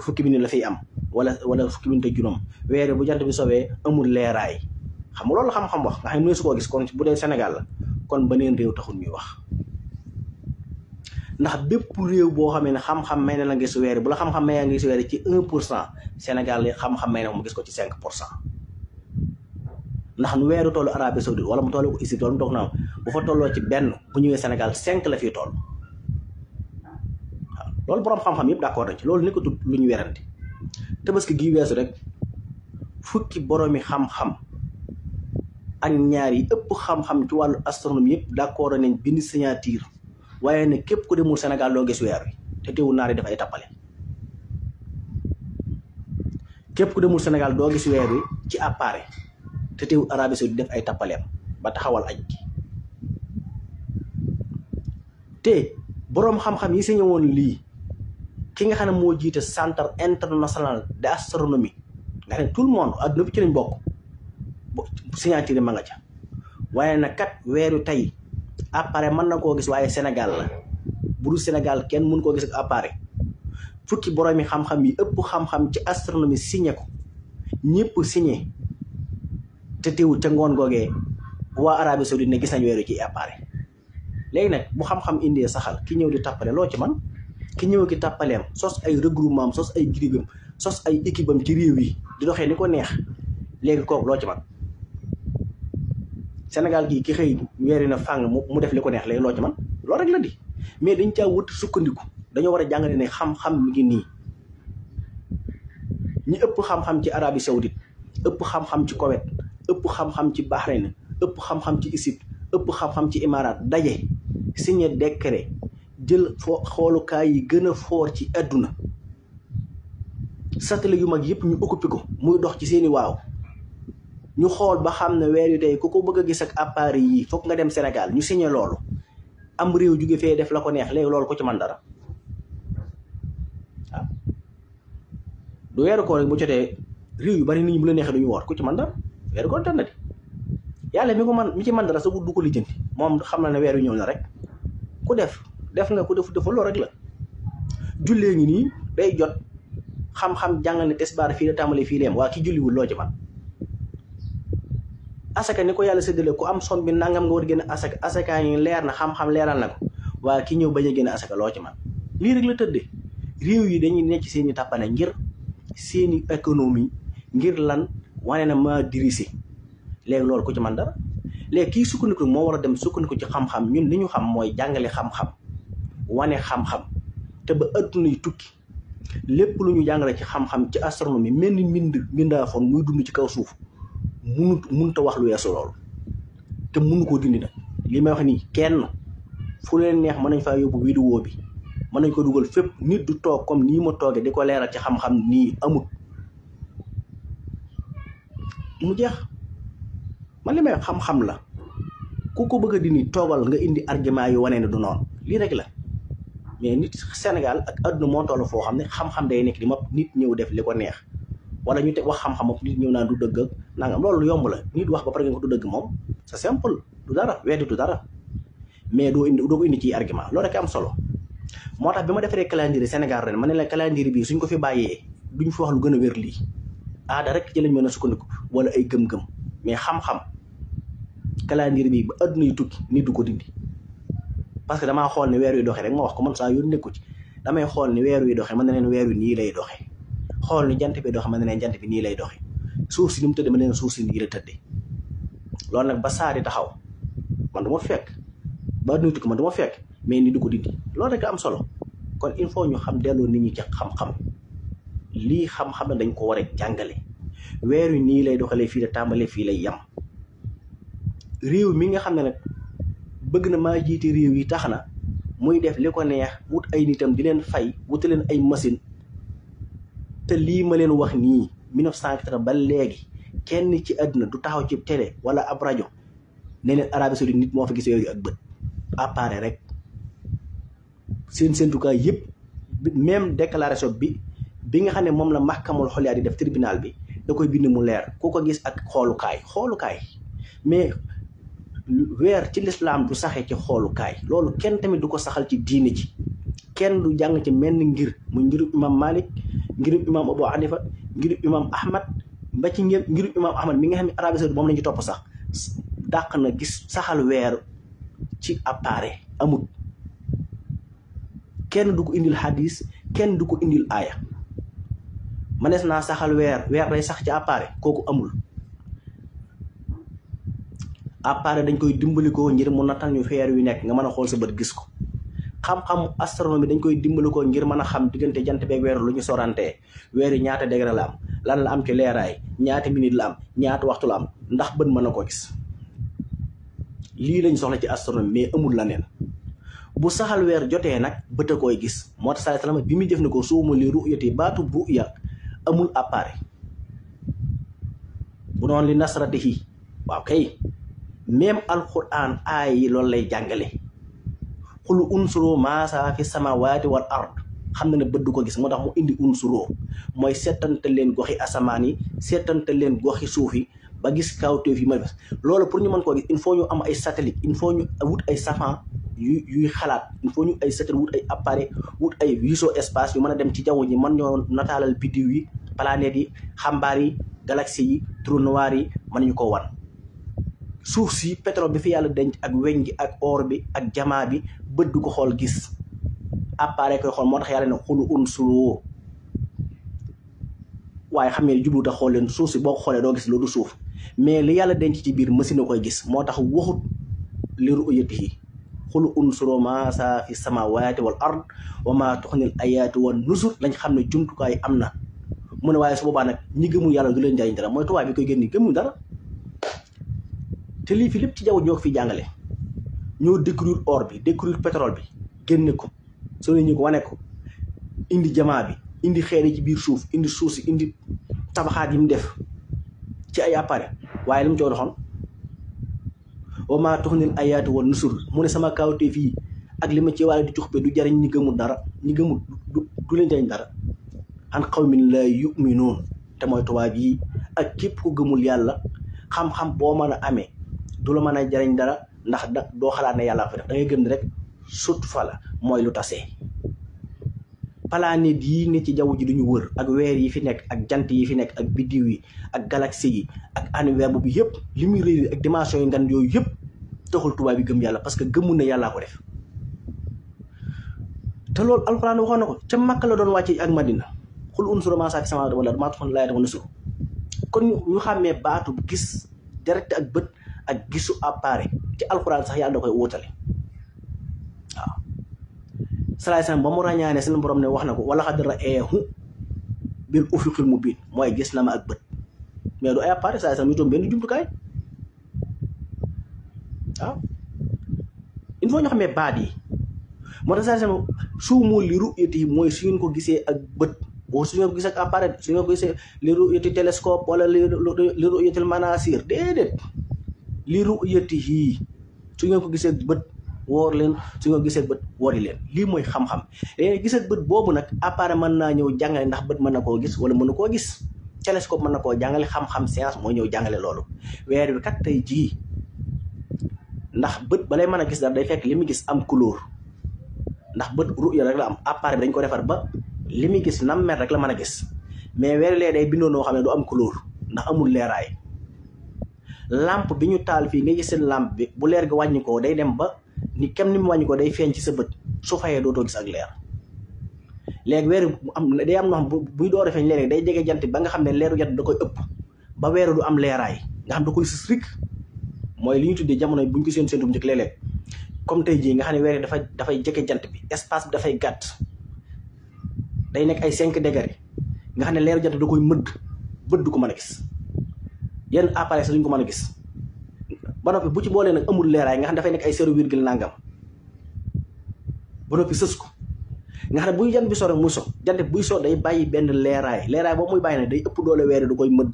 fukki minute la fiy am wala fukki minute juróom weer wi bu jant bi sowee amul leeraay xam nga loolu xam-xam wax nga xam ne su koo gis kon bu dee Sénégal la kon beneen réew taxul ñuy wax ndax bépp réew boo xamee ne xam-xam may na la gis weer bu la xam-xam may na nga gis weer ci 1% Sénégal li xam-xam may na mu gis ko ci 5% ndax nu weeru tollu Arabie Saoudite wala mu tollu ko Égypte wala mu toog na bu fa tolloo ci benn bu ñëwee Sénégal 5 la fiy toll waaw loolu borom xam-xam yëpp d'accord nañ ci loolu nekkatul lu ñu werante tabaski gi weesu rek fukki boroomi xam-xam ak ñaar yi ëpp xam-xam ci wàllu astronomie yëpp d'accord nañ bind signature waaye ne képp ku demul Sénégal doo gis weer wi te teewul naar yi def ay tappale képp ku demul Sénégal doo gis weer wi ci appareil te teewul Arabie Saoudite def ay tappaleem ba taxawal aj gi te boroom xam-xam yi sañe woon lii ki nga xam ne moo jiite centre international d'astronomie nga xam ne tout le monde adduna bi ci lañ bokk signature ma nga ca waaye nag kat weeru tey appareil mën na koo gis waaye Sénégal la bu dul Sénégal kenn mën koo gis ak appareil fukki boroomi xam-xam yi ëpp xam-xam ci astronomie signé ko ñëpp signé te teewul ca ngoon googee waa Arabie Saoudite ne gis nañ weeru ci appareil léegi nag bu xam-xam indee saxal ki ñëw di tàppale loo ci man ki ñëw ki tàppaleem sos ay regroupement am sos ay girigam sos ay équipe am ci réew yi di doxee ni ko neex léegi kooku loo ci man Sénégal gii ki xëy weeri na fàng mu def li ko neex léegi loo ci man loolu rek la di mais dañ caa wut sukkandiku dañoo war a jàngale ne xam-xam mi ngi nii ñi ëpp xam-xam ci Arabie Saoudite ëpp xam-xam ci Koweït ëpp xam-xam ci Bahreïn ëpp xam-xam ci Égypte ëpp xam-xam ci Émirats daje signé décret jël xoolukaay yi gën a foor ci àdduna satellite yu mag yëpp ñu occupé ko muy dox ci seeni waaw ñu xool ba xam ne weer yu tey ku ko bëgg a gis ak appareil yi foog nga dem Sénégal ñu signé loolu am réew jóge fee def la ko neex léegi loolu ko ci man dara waaw du weeru koor rek bu jotee réew yu bari nit ñi bu la neexee duñu woor ku ci man dara weeru koor na di yàlla mi ci man dara sa du ko lijjanti moom xam na ne weer yu ñëw na rek ku def nga ku deful loolu rek la jullee ngi nii day jot xam-xam jàngal ne tisbaar fii la tàmbalee fii leem waa ki julliwul loo ci man asaka ni ko yàlla séddale ku am som bi nangam nga war a génn asaka yi leer na xam-xam leeral na ko waaye ki ñëw bañ a génn asaka loo ci man lii rek la tëddee réew yi dañuy nekk seeni tàppane ngir seeni économie ngir lan wane na ma dirisi léegi loolu ku ci man dara léegi kii sukkandiku moo war a dem sukkandiku ci xam-xam ñun li ñu xam mooy jàngale xam-xam wane xam-xam te ba adduna yi tukki lépp lu ñu jàngale ci xam-xam ci astronomie mel ni mbindaafoon muy dund ci kaw suuf mënut a wax lu weesu loolu te mënu koo dindi nag li may wax nii kenn fu leen neex mën nañ faa yóbbu vidéo bi mën nañ ko dugal fépp nit du toog comme nii ma toogee di ko leeral ci xam-xam nii amut mu jeex man li may wax xam-xam la ku ko bëgg a dindi toogal nga indi argument yu wane ne du noonu lii rek la mais nit Sénégal ak adduna moo toll foo xam ne xam-xam day nekk di ma nit ñëw def li ko neex wala ñu te wax xam-xam nit ñëw naan du dëgg ak nangam loolu yomb la nit wax ba pare nga ko du dëgg moom c'est simple du dara weddi du dara mais doo ko indi ci argument loolu rek am solo moo tax bi ma defaree calendrier Sénégal ren ma ne la calendrier bii suñ ko fi bàyyee duñ fi wax lu gën a wér lii aada rek ci lañ mën a sukkandiku wala ay gëm-gëm mais xam-xam calendrier bi ba adduna yu tukki nit du ko dindi parce que damaa xool ne weer wi doxee rek ma wax ko man saa yoon nekku ci damay xool ni weer wi doxee man na leen weer wi nii lay doxee xool ni jant bi doxee man na leen jant bi nii lay doxee suuf si ni mu tëddee man na leen suuf si nii la tëddee loolu nag ba saa di taxaw man du ma fekk ba adduna yu tukki man du ma fekk mais nit du ko dindi loolu rek am solo kon il faut ñu xam delloo nit ñi ci xam-xam lii xam-xam ne dañ ko war a jàngale weer wi nii lay doxalee fii la tàmbalee fii lay yam réew mi nga xam ne nag bëgg na maa jiite réew yi tax na muy def li ko neex wut ay nitam di leen fay wuti leen ay machine te lii ma leen wax nii 1980 ba léegi kenn ci àdduna du taxaw ci télé wala ab rajo ne leen Arabie Saoudite nit moo fa gis weer wi ak bët apparaît rek seen séntukaay yëpp même déclaration bi nga xam ne moom la mahkamul xoliyaa di def tribunal bi da koy bind mu leer ku ko gis ak xoolukaay mais weer ci lislaam du saxee ci xoolukaay loolu kenn tamit du ko saxal ci diine ji kenn du jàng ci menn ngir mu ngirub imam Malik ngirub imam Abu Hanifa ngirub imam Ahmad ba ci ngirub imam Ahmad mi nga xam ne Arabie Saoudite moom lañu ci topp sax dàq na gis saxal weer ci appareil amul kenn du ko indil hadis kenn du ko indil aaya manees naa saxal weer day sax ci appareil kooku amul appareil dañ koy dimbali ko ngir mu nattal ñu weer wi nekk nga mën a xool sa bët gis ko xam-xam astronomie dañ koy dimbali ko ngir mën a xam diggante jant beeg weer lu ñu sorantee weer yi ñaata degré la am lan la am ci leeraay ñaata minute la am ñaata waxtu la am ndax bët mën na ko gis lii lañ soxla ci astronomie mais amul la neen bu saxal weer jotee nag bët a koy gis moo tax sallallahu alayhi wasallam bi muy def ne ko suuma li ru'yati baatu ru'ya amul appareil bu noonu li nasratihi waaw kay même alquran aay yi loolu lay jàngale xulu unsuro maasa fi samawati wal ard xam na ne bët du ko gis moo tax mu indi unsuro mooy seetantal leen goxi asamaan yi seetantal leen goxi suuf yi ba gis kawteef yi may bes loolu pour ñu mën koo gis il faut ñu am ay satellite il faut ñu wut ay savant yuy xalaat il faut ñu ay satellite wut ay appareil wut ay vaisseau espace yu mën a dem ci jaww ji mën ñoo nataalal biddiw yi planètes yi xambaar yi galaxie yi trou noir yi mën ñu ko wan suuf si pétrole bi fi yàlla denc ak weñ gi ak or bi ak jamaa bi bët du ko xool gis appareil koy xool moo tax yàlla ne xulu unsuro waaye xam ne jublu tax xool leen suuf si boo ko xoolee doo gis loolu suuf mais li yàlla denc ci biir machine koy gis moo tax waxut li ru'yatihi xulu unsuro ma saa fi samawati wal ard wa ma tuxnil ayaati wan nusur lañ xam ne jumtukaay am na mu ne waaye su boobaa nag ñi gëmul yàlla du leen jariñ dara mooy tubaab bi koy génn gëmul dara te lii fi lépp ci jaww ñoo ko fi jàngale ñoo découvrir or bi découvrir pétrole bi génne ko soo ñu ko wane ko indi jamaa bi indi xeer yi ci biir suuf indi suuf si indi tabaxaat yi mu def ci ay appareil waaye li mu coo doxoon wa maa tuxnil ayaatu wan nusur mu ne sama kawteef fii ak li ma ci wàlle di tux be du jariñ ñi gëmul dara ñi gëmul du leen jariñ dara an qawmin laa yu'minuun te mooy tubaab yi ak képp ku gëmul yàlla xam-xam boo mën a amee du la mën a jariñ dara ndax doo xalaat ne yàlla fa def da ngay gëm ne rek sut fa la mooy lu tasee planète yi ne ci jaww ji duñu wër ak weer yi fi nekk ak jant yi fi nekk ak biddiw yi ak galaxie yi ak univers bi yëpp li muy réy ak dimension yi ngan yooyu yëpp taxul tubaab yi gëm yàlla parce que gëmul ne yàllaa ko def te loolu alxuraan waxoon na ko ca Makka la doon wàcce ak Madina xul unsuru maa saa fi samaawaati wal ard maa tuxfii l-aayaati wan nusur kon ñu xàmmee baatu gis direct ak bët ak gisu appareil ci alxuraan sax yàlla da koy wóotale waaw salaay salaam ba mu ràññaane seen borom ne wax na ko wala xad ra'aahu bil ufuqil mubiin mooy gis na ma ak bët mais du ay appareil salaay salaam ñu toom benn jumtukaay waaw il faut ñu xamee baat yi moo tax salaay salaam suumu li ru'yati mooy su ngeen ko gisee ak bët boo su ngeen ko gisee ak appareil su ngeen ko gisee li ru'yati télescope wala li ru'yatil manasir déedéet li ru'yatihi su ngeen ko gisee bët woor leen su ngeen ko gisee bët woori leen lii mooy xam-xam léegi gisee bët boobu nag appareil mën naa ñëw jàngale ndax bët mën na koo gis wala mënu koo gis télescope mën na koo jàngale xam-xam science mooy ñëw jàngale loolu weer bi kat tey jii ndax bët balay mën a gis dara day fekk li muy gis am couleur ndax bët ru'ya rek la am appareil bi dañ ko defar ba li muy gis nam mel rek la mën a gis mais weer lee day bindoo noo xam ne du am couleur ndax amul leeraay lampe bi ñu taal fii nga gis seen lampe bi bu leer gi wàññi ko day dem ba ni kem ni mu wàññi ko day feeñ ci sa bët su fayee dootoo gis ak leer léegi weer am day am noo xam buy door a feeñ léeg-léeg day jege jant bi ba nga xam ne leeru jant da koy ëpp ba weeru du am leeraay nga xam da koy sis rik mooy li ñu tuddee jamono buñ ko seen séntu njëkk léeg-léeg comme tey jii nga xam ne weer yi dafay jege jant bi espace bi dafay gàtt day nekk ay 5 degré nga xam ne leeru jant bi da koy mëdd bët du ko mën a gis yenn appareil sax duñ ko mën a gis ba noppi bu ci boolee nag amul leeraay nga xam ne dafay nekk ay 0 nangam ba noppi sës ko nga xam ne buy jant bi so rek muy so jant buy so day bàyyi benn leeraay boobu muy bàyyi nag day ëpp doole weer yi du koy mëdd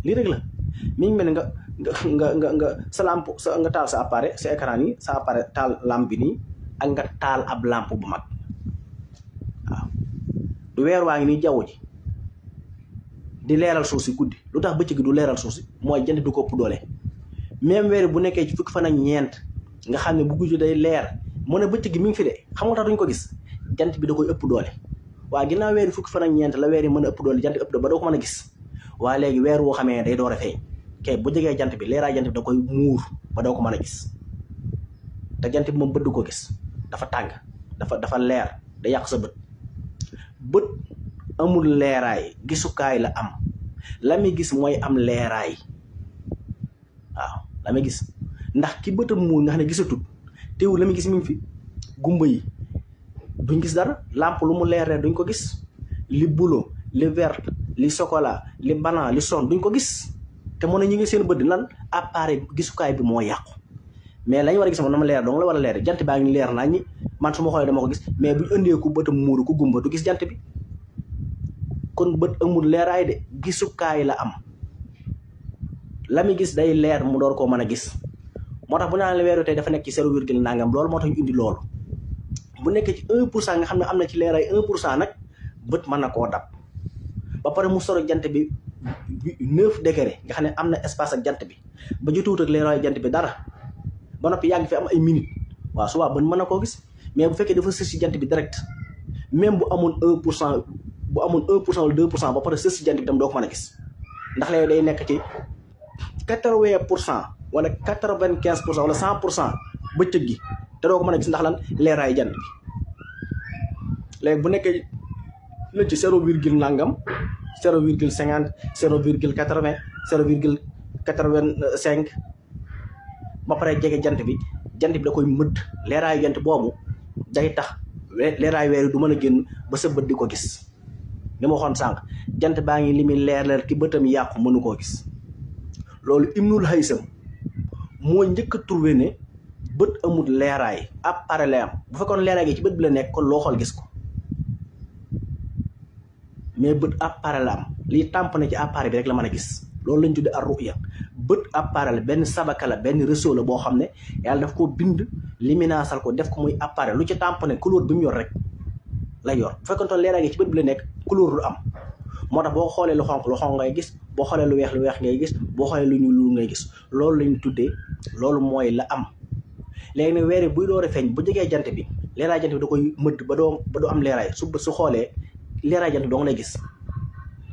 lii rek la mi ngi mel ne nga sa lampe nga taal sa appareil sa écran yi sa appareil taal lampe bi nii ak nga taal ab lampe bu mag waaw du weer waa ngi nii jaww ji di leeral suuf si guddi lu tax bëccëg du leeral suuf si mooy jant du ko ëpp doole même weer bu nekkee ci fukki fan ak ñeent nga xam ne bu guddi day leer mu ne bëccëg gi mi ngi fi de xam nga tax duñ ko gis jant bi da koy ëpp doole waaye ginnaaw weer fukki fan ak ñeent la weer yi mën a ëpp doole jant ëpp doole ba doo ko mën a gis waaye léegi weer woo xamee day door a feeñ kay bu jegee jant bi leeraay jant bi da koy muur ba doo ko mën a gis te jant bi moom bët du ko gis dafa tàng dafa leer da yàq sa bët amul leeraay gisukaay la am la muy gis mooy am leeraay waaw la muy gis ndax ki bëtam muur nga xam ne gisatul teewul la muy gis mi ngi fi gumba yi duñ gis dara lampe lu mu leer duñ ko gis li bulo li vert li chocolat li blanc li son duñ ko gis te mën na ñu ngi seen bët lan appareil gisukaay bi moo yàqu mais lañ war a gis moom na ma leer dong la war a leer jant baa ngi leer naa ñi man su ma xoolee dama ko gis mais buñ ëndee ku bëtam muuru ku gumba du gis jant bi kon bët amul leeraay de gisukaay la am la muy gis day leer mu door koo mën a gis moo tax bu naan la weeru tey dafa nekk ci 0 nangam loolu moo tax ñu indi loolu bu nekkee ci 1% nga xam ne am na ci leeraay 1% nag bët mën na koo dab ba pare mu soro jant bi 9 degré nga xam ne am na espace ak jant bi ba jotuwut ak leeraay jant bi dara ba noppi yàgg fi am ay minutes waaw su bët mën na koo gis mais bu fekkee dafa sës ci jant bi direct même bu amoon 1% bu amoon 1% wala 2% ba pare sës ci jant bi tam doo ko mën a gis ndax léegi day nekk ci 80% wala 95% wala 100% bëccëg gi te doo ko mën a gis ndax lan leeraay jant bi léegi bu nekkee la ci 0 nangam 0,50 0,80 0,85 ba pare jege jant bi da koy mëdd leeraayu jant boobu day tax leeraayu weer yi du mën a génn ba sa bët di ko gis li ma waxoon sànq jant baa ngi li muy leer ki bëtam yàqu mënu koo gis loolu Ibnul Haysam moo njëkk a trouvé ne bët amul leeraay appareil lay am bu fekkoon leeraay gi ci bët bi la nekk kon loo xool gis ko mais bët appareil la am lii tàmp na ci appareil bi rek la mën a gis loolu lañ tuddee ar-ru'ya bët appareil benn sabaka la benn réseau la boo xam ne yàlla daf ko bind liminaasal ko def ko muy appareil lu ci tàmp ne couleur bi mu yor rek lay yor bu fekkoon toon leeraay gi ci bët bi la nekk couleur du am moo tax boo xoolee lu xonq ngay gis boo xoolee lu weex ngay gis boo xoolee lu ñuul ngay gis loolu lañ tuddee loolu mooy la am léegi nag weer yi buy door a feeñ bu jegee jant bi leeraay jant bi da koy mëdd ba doo am leeraay su xoolee leeraay jant bi doo lay gis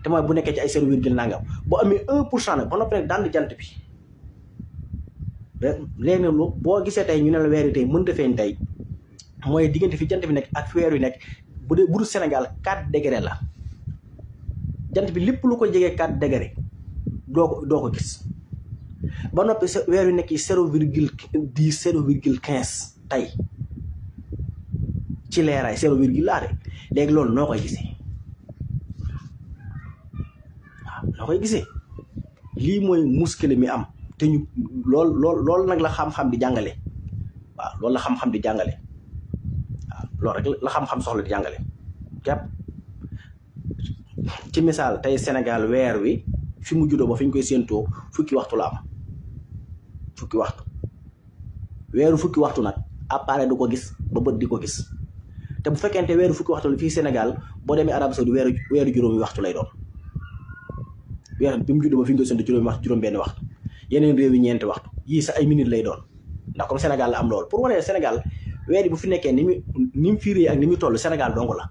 te mooy bu nekkee ci ay 0 nangam boo amee 1% nag ba noppi nag daan jant bi léegi nag boo gisee tey ñu ne la weer yi tey mënta feeñ tey mooy diggante fi jant bi nekk ak fi weer yu nekk bu dul Sénégal 4 degré la jant bi lépp lu ko jegee 4 degré doo ko gis ba noppi sa weer yu nekk yi 0,10 0,15 tey ci leeraay 0 laate léegi loolu noo koy gisee waaw noo koy gisee lii mooy muskile mi am te ñu loolu nag la xam-xam di jàngale waaw loolu la xam-xam di jàngale waaw loolu rek la xam-xam soxla di jàngale képp ci misaal tey Sénégal weer wi fi mu juddoo ba fi ñu koy séentoo fukki waxtu la am fukki waxtu weeru fukki waxtu nag appareil du ko gis ba bët di ko gis te bu fekkente weeru fukki waxtu la fii Sénégal boo demee Arabie Saoudite weeru juróomi waxtu lay doon weer bi mu juddoo ba fi ñu koy séentoo juróom benn waxtu yeneen réew yi ñeenti waxtu yii sax ay minutes lay doon ndax comme Sénégal la am loolu pour wane Sénégal weer yi bu fi nekkee ni mu fiiree ak ni mu toll Sénégal dong la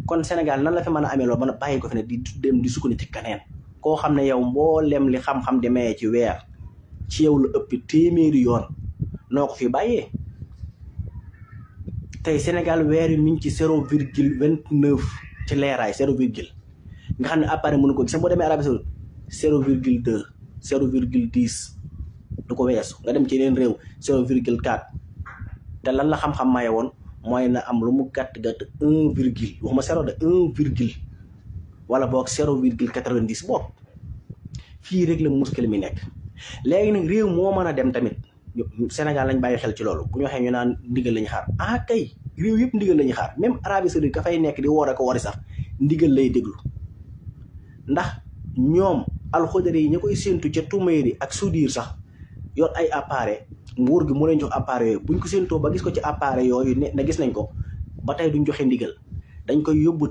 kon Sénégal nan la fi mën a amee loolu ba bàyyi ko fi ne di dem di sukkandiku ci keneen koo xam ne yow mboolem li xam-xam di maye ci weer ci yow la ëpp téeméeri yoon noo ko fi bàyyee tey Sénégal weer yi mi ngi ci 0,29 ci leeraay 0, nga xam ne appareil mënu ko gis boo demee Arabie Saoudite 0,2 0,10 du ko weesu nga dem ci yeneen réew 0,4 te lan la xam-xam maye woon mooy na am lu mu gàtt 1, waxuma 0 de 1, wala boog 0,90 boog fii rek la muskil mi nekk. léegi nag réew moo mën a dem tamit Sénégal lañ bàyyi xel ci loolu bu ñu waxee ñu naan ndigal lañu xaar kay réew yëpp ndigal lañu xaar même Arabie Saoudite ka fay nekk di woor ak wari sax ndigal lay déglu ndax ñoom alxudari yi ñu koy séentu ca Tumayri ak Sudir sax yor ay appareil nguur gi mu leen jox appareil yooyu buñ ko séentoo ba gis ko ci appareil yooyu ne na gis nañ ko ba tey duñ joxe ndigal dañ koy yóbbu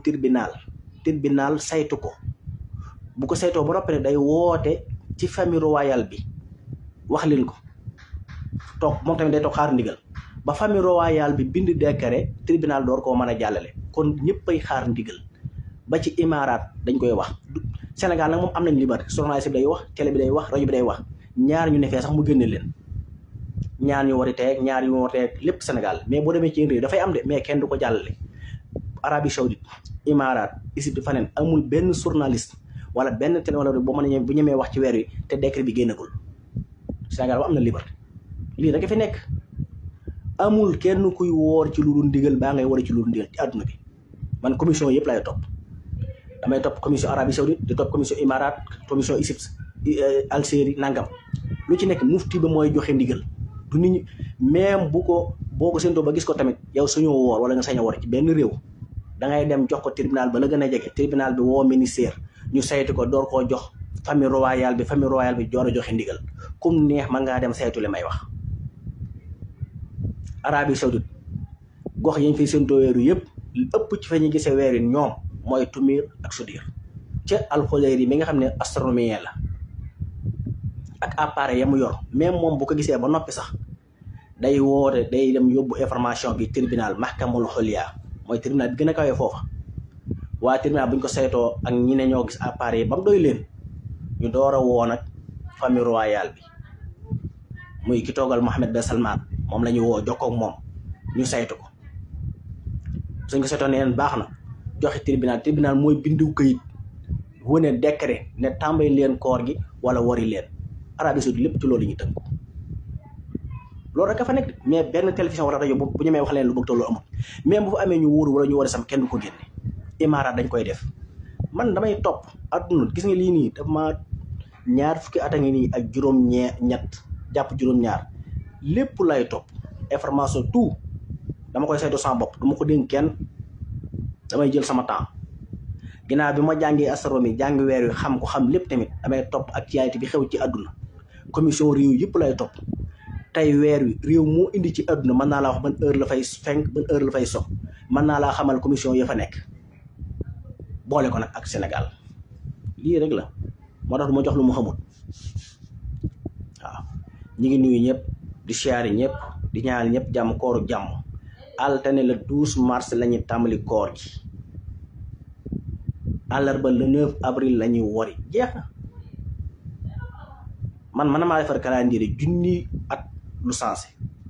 tribunal saytu ko bu ko saytoo ba noppi day woote ci famille royale bi wax leen ko toog moom tamit day toog xaar ndigal ba famille royale bi bind décret tribunal door koo mën a jàllale kon ñëppay xaar ndigal ba ci Imaaraat dañ koy wax. Sénégal nag moom am nañ liberté journaliste bi day wax télé bi day wax rajo bi day wax ñaar ñu ne fee sax mu génne leen ñaar ñu war a teeg ñaar ñu war a teeg lépp Sénégal mais boo demee ci réew dafay am de mais kenn du ko jàllale. Arabie Saoudite Imaaraat Égypte faneen amul benn journaliste wala benn télé wala boo mën a bu ñemee wax ci weer wi te décret bi génnagul Sénégal ba am na liberté lii rek fi nekk amul kenn kuy woor ci lu dul ndigal baa ngay war ci lu dul ndigal ci àdduna bi man commission yëpp lay topp damay topp commission Arabie Saoudite di topp commission Imaaraat commission Égypte Algérie nangam lu ci nekk mufti ba mooy joxe ndigal du nit ñi même boo ko séentoo ba gis ko tamit yow suñu woor wala nga sañ a woor ci benn réew da ngay dem jox ko tribunal ba la gën a jege tribunal bi woo ministère ñu saytu ko door koo jox famille royale bi door a joxe ndigal kum neex man ngaa dem saytu li may wax. Arabie Saoudite gox yañ fiy séentoo weeru yëpp ëpp ci fa ñu gisee weer yi ñoom mooy Tumir ak Sudir ca Al-Khudayri mi nga xam ne astronomien la ak appareil ya mu yor même moom bu ko gisee ba noppi sax day woote day dem yóbbu information bi tribunal mahkamul xoliya mooy tribunal bi gën a kawee foofa waa tribunal bu ñu ko saytoo ak ñi ne ñoo gis appareil yi ba mu doy leen ñu door a woo nag famille royale bi muy ki toogal Mohammed bin Salman moom la ñu woo jokkoo ak moom ñu saytu ko suñ ko saytoo ne leen baax na joxe tribunal mooy bindu këyit wane décret ne tàmbali leen koor gi wala wari leen Arabie Saoudite lépp ci loolu ñu tënk loolu rek a fa nekk mais benn télévision wala rajo bu ñemee wax leen lu bëgg tolloo amul même bu fa amee ñu wóoru wala ñu war a sam kenn du ko génne Imaaraat dañ koy def man damay topp adduna gis nga lii nii daf ma ñaar fukki at a ngi nii ak juróom-ñett jàpp juróom-ñaar lépp lay topp information tout dama koy saytu sama bopp dama ko dénk kenn damay jël sama temps ginnaaw bi ma jàngee astronomie jàngi weer wi xam ko xam lépp tamit damay topp actualité bi xew ci àdduna commission réew yëpp lay topp tey weer wi réew moo indi ci àdduna mën naa laa wax ban heure la fay fenk ban heure la fay sox mën naa laa xamal commission ya fa nekk boole ko nag ak Sénégal lii rek la moo tax du ma jox lu mu xamul waaw ñi ngi nuyu ñëpp di siyaari ñëpp di ñaanal ñëpp jàmm kooru jàmm altine le 12 mars la ñuy tàmbali koor gi àllarba le 9 avril la ñuy wori jeex na man maa defar calendrier junni at lu sensé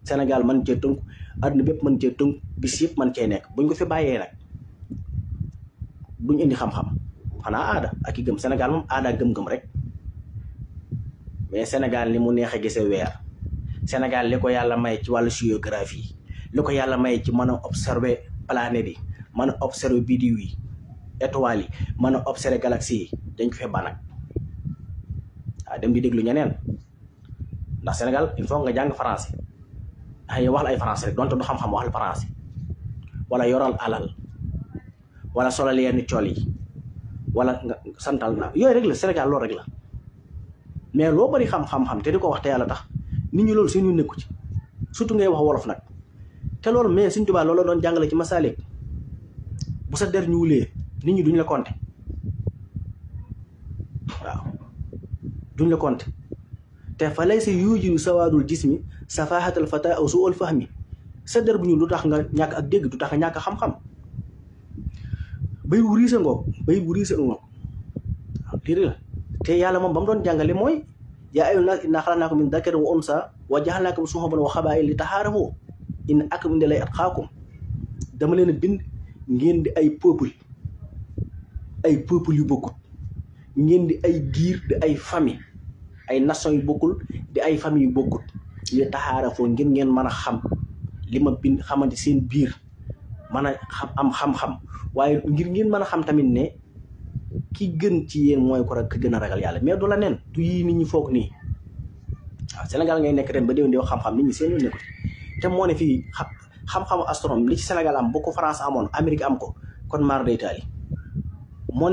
Sénégal man cee tënk àdduna bépp man cee tënk bis yëpp man cee nekk buñ ko fi bàyyee nag duñ indi xam-xam xanaa aada ak i gëm Sénégal moom aada gëm-gëm rek mais Sénégal ni mu neex a gisee weer Sénégal li ko yàlla may ci wàllu géographie li ko yàlla may ci mën a observer planètes yi mën a observer biddiw yi étoiles yi mën a observer galaxies yi dañ ko fee ba nag waaw dem di déglu ñeneen ndax Sénégal il faut nga jàng français ay wax la ay français rek donte du xam-xam wax la français wala yoral alal wala solal yenn col yi wala nga santal na yooyu rek la Sénégal loolu rek la mais loo bari xam-xam te di ko wax te yàlla tax nit ñi loolu seen yu nekku ci surtout ngay wax wolof nag te loolu mais Sëñ Tuubaa loolu doon jàngale ci Masaalik bu sa der ñuulee nit ñi duñ la compter waaw duñ la compter te fa lay sa yuujiru sawaadul jismi safaahatal fata aw suul fahmi sa der bu ñuul du tax nga ñàkk ak dégg du tax nga ñàkk xam-xam bay bu riise ngoog waaw lii la te yàlla moom ba mu doon jàngale mooy yaa ayyuhan naas innaa xalaqnaakum min dakarin wa unsaa wa ja'alnaakum shu'uuban wa qabaa'ila li ta'aarafu inna akramakum inda llaahi atqaakum dama leen a bind ngeen di ay peuple yu bokkut ngeen di ay giir di ay famille ay nation yu bokkul di ay famille yu bokkut li ta'aarafu ngir ngeen mën a xam li ma bind xamante seen biir mën a am xam-xam waaye ngir ngeen mën a xam tamit ne ki gën ci yéen mooy ko rek ki gën a ragal yàlla mais du la nen du yii nit ñi foog nii waaw Sénégal ngay nekk ren ba déwén di wax xam-xam nit ñi seen yoon nekku te moo ne fii xam-xamu astronome li ci Sénégal am bu ko France amoon Amérique am ko kon maar day taali moo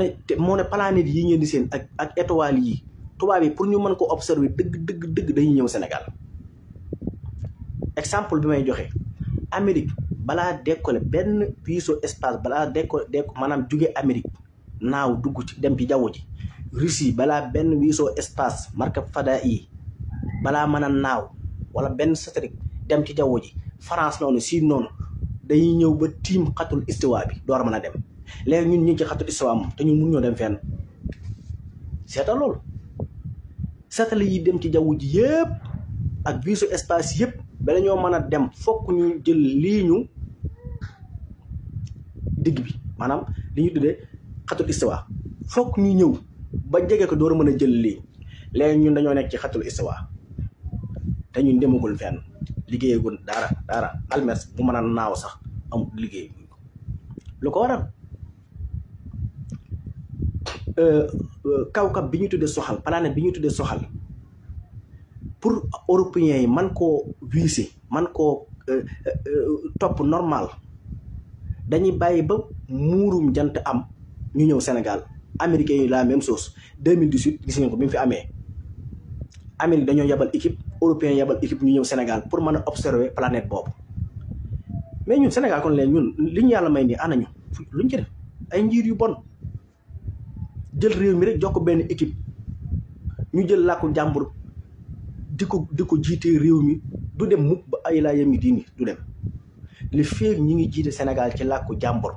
ne planète yi ngeen di seen ak étoiles yi tubaab yi pour ñu mën ko observer dëgg dañuy ñëw Sénégal exemple bi may joxe Amérique balaa décoller benn vaisseau espace balaa décoller maanaam jóge Amérique naaw dugg ci dem ci jaww ji Russie balaa benn vaisseau espace marque Fada'i balaa mën a naaw wala benn satellite dem ci jaww ji France noonu Chine noonu dañuy ñëw ba tiim xatul istiwa bi door a mën a dem léegi ñun ñu ngi ci xatul istiwa moom te ñun mun ñoo dem fenn seetal loolu satellite yi dem ci jaww ji yëpp ak vaisseau espace yëpp bala ñoo mën a dem fokk ñu jël lii ñu digg bi maanaam li ñu tuddee xatul istiwa fokk ñu ñëw ba jege ko door a mën a jël lii léegi ñun dañoo nekk ci xatul istiwa te ñun demagul fenn liggéeyagul dara almers bu mën a naaw sax am liggéey lu ko waral kawkab bi ñu tuddee soxal planète bi ñu tuddee soxal pour européens yi man koo visser man koo topp normal dañuy bàyyi ba muurum jant am ñu ñëw Sénégal américains yi la même chose 2018 gis ngeen ko bi mu fi amee Amérique dañoo yabal équipe européens yabal équipe ñu ñëw Sénégal pour mën a observer planète boobu mais ñun Sénégal kon leen ñun li ñu yàlla may nii anañu luñ ci def ay njiir yu bon jël réew mi rek jox ko benn équipe ñu jël làkku jàmbur di ko jiitee réew mi du dem mukk ba ay laa yemi diini du dem li feeg ñi ngi jiite Sénégal ci làkku jàmbur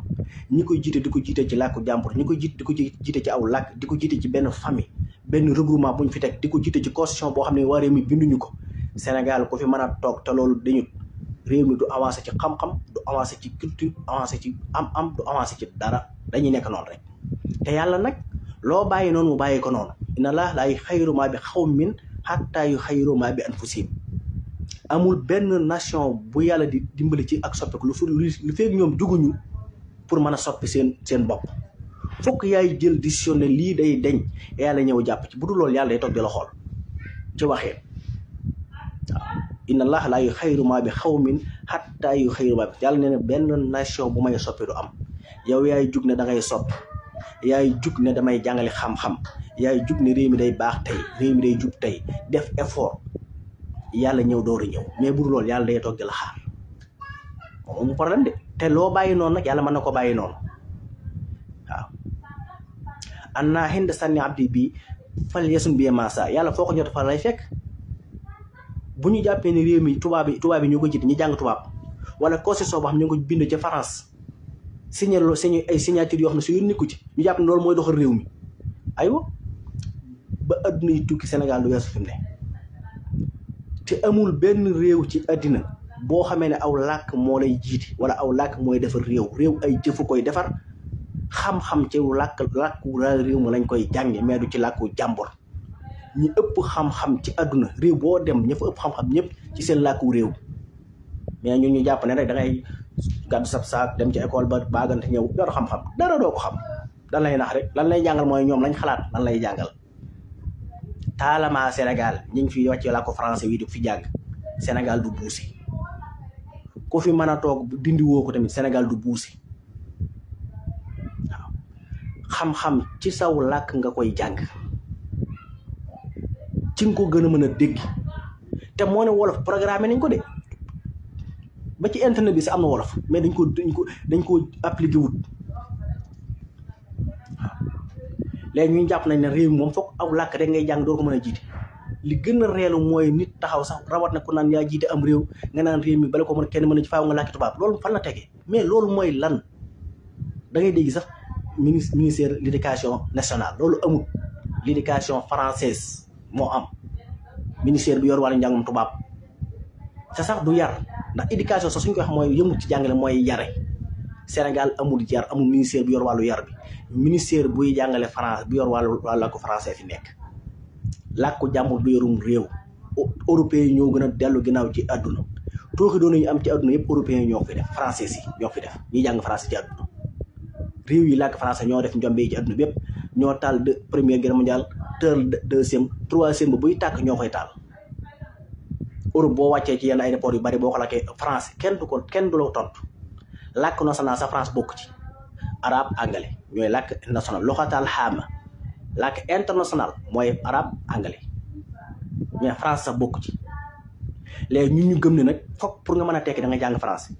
ñi koy jiite di ko jiite ci làkku jàmbur ñi koy jiite di ko jiite ci aw làkk di ko jiite ci benn famille benn regroupement bu ñu fi teg di ko jiite ci constitution boo xam ne waa réew mi binduñu ko Sénégal ku fi mën a toog te loolu dañu réew mi du avancé ci xam-xam du avancé ci culture avancé ci am du avancé ci dara dañuy nekk noonu rek te yàlla nag loo bàyyi noonu mu bàyyi ko noonu inna laa laa yuxayyiru maa bi xawmin hattaa yuxayyiru maa bi anfusihim amul benn nation bu yàlla di dimbali ci ak soppeeku lu feeg ñoom juguñu pour mën a soppi seen bopp fokk yaay jël décision ne lii day deñ yàlla ñëw jàpp ci bu dul loolu yàlla day toog di la xool ci waxee waaw inna allah laa yuxayyiru maa bi xawmin hattaa yuxayyiru maa bi yàlla nee na benn nation bu may soppi du am yow yaay jug ne da ngay soppi yaay jug ne damay jàngale xam-xam yaay jug ne réew mi day baax tey réew mi day jub tey def effort yàlla ñëw door a ñëw mais bu dul loolu yàlla day toog di la xaar moom mu problème de te loo bàyyi noonu nag yàlla mën na ko bàyyi noonu waaw annaa hind sànni abdi bi fal yesun bi masa yàlla foo ko jot fa lay fekk bu ñu jàppee ne réew mi tubaab yi ñoo ko jiite ñu jàng tubaab wala constitution boo xam ñu ngi ko bind ca France signé ay signature yoo xam ne su yoon nekku ci ñu jàpp ne loolu mooy doxal réew mi aywa ba adduna yi tukki Sénégal du weesu fi mu ne te amul benn réew ci àddina boo xamee ne aw làkk moo lay jiite wala aw làkk mooy defar réew ay jëfu koy defar xam-xam ci làkku réew ma lañ koy jànge mais du ci làkku jàmbur ñi ëpp xam-xam ci àdduna réew boo dem ña fa ëpp xam-xam ñëpp ci seen làkku réew mais ñun ñu jàpp ne rek da ngay gàddu sab saak dem ci école ba baagante ñëw yor xam-xam dara doo ko xam dan lay nax rek lan lay jàngal mooy ñoom lañ xalaat lan lay jàngal taalama Sénégal ñu ngi fi wàcce làkku français wi di fi jàng Sénégal du buusi ku fi mën a toog dindi woo ko tamit Sénégal du buusi waaw xam-xam ci saw làkk nga koy jàng ci nga ko gën a mën a dégg te moo ne wolof programme nañ ko de ba ci internet bi sax am na wolof mais dañ ko appliqué wut waaw léegi ñu jàpp nañ ne réew mi moom foog aw làkk rek ngay jàng doo ko mën a jiite li gën a reelu mooy nit taxaw sax rawat na ku naan yaa jiite am réew nga naan réew mi bala ko mën kenn mën a ci faaw nga làkki tubaab loolu fan la tegee mais loolu mooy lan da ngay dégg sax ministère de l'éducation nationale loolu amul l'éducation française moo am ministère bi yor wàllu njàngum tubaab te sax du yar ndax éducation sax suñ ko wax mooy yëmut ci jàngale mooy yare Sénégal amul yar amul ministère bi yor wàllu yar bi ministère buy jàngale France bi yor wàllu làkku français fi nekk làkku jàmbur du yorum réew européens yi ñoo gën a dellu ginnaaw ci àdduna tooxi doon ñu am ci àdduna yëpp européens yi ñoo ko fi def français yi ñoo ko fi def ñi jàng français ci àdduna réew yi làkk français ñoo def njombe yi ci àdduna bépp ñoo taal première guerre mondiale taal deuxième troisième ba buy tàkk ñoo koy taal Europe boo wàccee ci yenn aéroport yu bari boo ko lakkee français kenn du la tontu làkk national sa France bokk ci arabe anglais ñooy làkk national loxatal xaama làkk international mooy arabe anglais mais France sax bokk ci léegi ñun ñu gëm ne nag foog pour nga mën a tekki da nga jàng français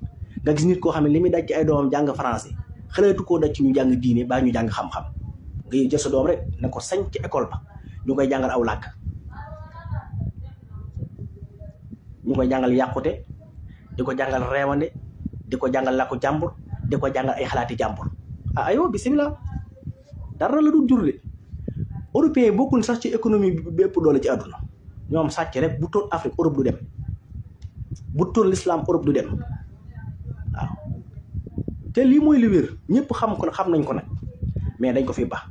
nga gis nit koo xam ne li muy daj ci ay doomam jàng français xaleetu koo daj ci ñu jàng diine baa ñu jàng xam-xam nga jël sa doom rek ne ko sañ ci école ba ñu koy jàngal aw làkk ñu koy jàngal yàqute di ko jàngal reewande di ko jàngal làkku jàmbur di ko jàngal ay xalaati jàmbur aywa bisimilah dara la du jur de européen bokkul sax ci économie bi bépp doole ci àdduna ñoom sàcc rek bu toon Afrique Europe du dem bu toon l'islam Europe du dem waaw te lii mooy li wér ñëpp xam nañ ko nag mais dañ ko fi baax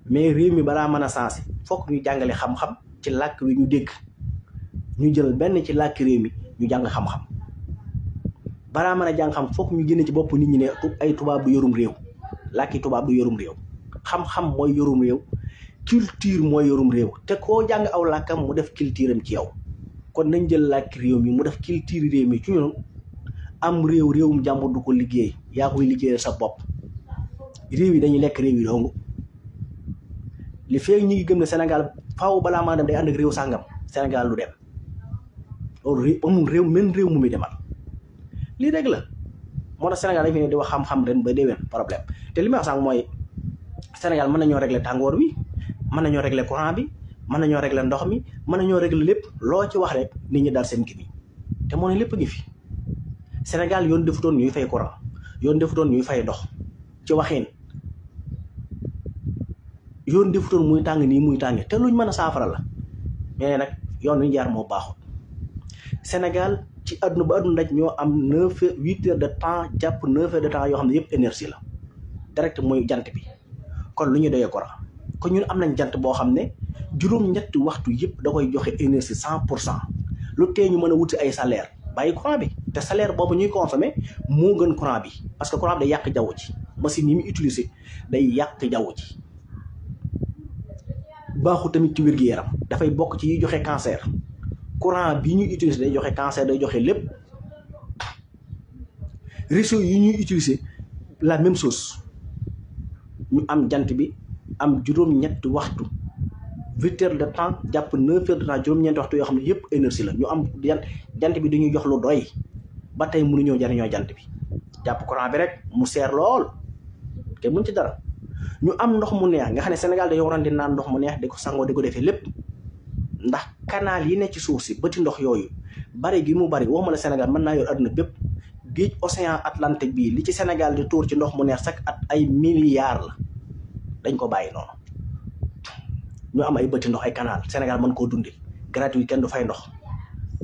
mais réew mi balaa mën a sensé fokk ñu jàngale xam-xam ci làkk wi ñu dégg ñu jël benn ci làkk réew mi ñu jàng xam-xam balaa mën a jàng xam fokk ñu génne ci bopp nit ñi ne ay tubaab du yorum réew làkki tubaab du yorum réew xam-xam mooy yorum réew culture mooy yorum réew te koo jàng aw làkkam mu def culture am ci yow kon nañ jël làkk réew mi mu def culture réew mi ci ñun am réewum jàmbur du ko liggéey yaa koy liggéeyal sa bopp réew yi dañuy lekk réew yi dong li feeg ñi ngi gëm ne Sénégal faaw balaa maa dem day ànd ak réew sàngam Sénégal lu dem loolu amul réew men réew mu muy demal lii rek la moo tax Sénégal dañ fi ne di wax xam-xam ren ba déwén problème te li may wax sànq mooy Sénégal mën nañoo régler tàngoor wi mën nañoo régler courant bi mën nañoo régler ndox mi mën nañoo régler lépp loo ci wax rek nit ñi daal seen kii te moo ne lépp ngi fi Sénégal yoon defutoon ñuy fay courant yoon defutoon ñuy fay ndox ci waxin yoon defutoon muy tàng nii muy tàng te luñ mën a saafara la mais nag yoon wi jaar moo baaxul Sénégal ci àdduna ba àdduna daj ñoo am 8 heures de temps jàpp 9 heures de temps yoo xam ne yëpp énergie la direct mooy jant bi kon lu ñu doyee courant kon ñun am nañ jant boo xam ne juróom-ñetti waxtu yëpp da koy joxe énergie 100% lu tee ñu mën a wuti ay salaire bàyyi courant bi te salaire boobu ñuy consommer moo gën courant bi parce que courant bi day yàq jaww ji machine yi muy utiliser day yàq jaww ji baaxu tamit ci wér-gu-yaram dafay bokk ci yi joxe cancer courant bi ñuy utiliser day joxe cancer day joxe lépp réseau yi ñuy utiliser la même chose ñu am jant bi am juróom-ñetti waxtu 8 heures de temps jàpp 9 heures de temps juróom-ñeenti waxtu yoo xam ne yëpp énergie la ñu am jant bi dañuy jox lu doy ba tey mënuñoo jariñoo jant bi jàpp courant bi rek mu seer lool te mën ci dara ñu am ndox mu neex nga xam ne Sénégal dañoo waroon di naan ndox mu neex di ko sangoo di ko defee lépp ndax canal yi ne ci suuf si bëti ndox yooyu bari gi mu bari waxuma la Sénégal mën naa yor àdduna bépp géej océan Atlantique bii li ci Sénégal di tuur ci ndox mu neex chaque at ay milliards la dañ ko bàyyi noonu ñu am ay bëti ndox ay canal Sénégal mën koo dundee gratuit kenn du fay ndox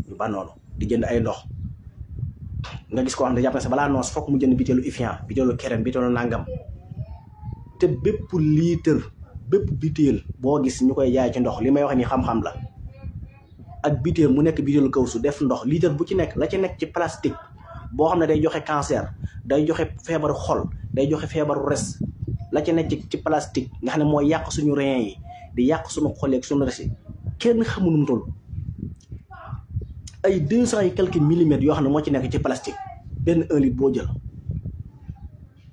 ñu ba noonu di jënd ay ndox nga gis ko xam ne jàpp na sa balaa noos fokk mu jënd biteelu Evian biteelu Kerem biteelu nangam te bépp litre bépp biteel boo gis ñu koy jaay ci ndox li may wax ni xam-xam la ak biteel mu nekk biteelu kaw su def ndox litre bu ci nekk la ci nekk ci plastique boo xam ne day joxe cancer day joxe feebaru xol day joxe feebaru res la ci nekk ci plastique nga xam ne mooy yàq suñu rein yi di yàq suñu xol yeeg suñu res yi kenn xamu nu mu toll ay 200 et quelques millimètres yoo xam ne moo ci nekk ci plastique benn 1 litre boo jël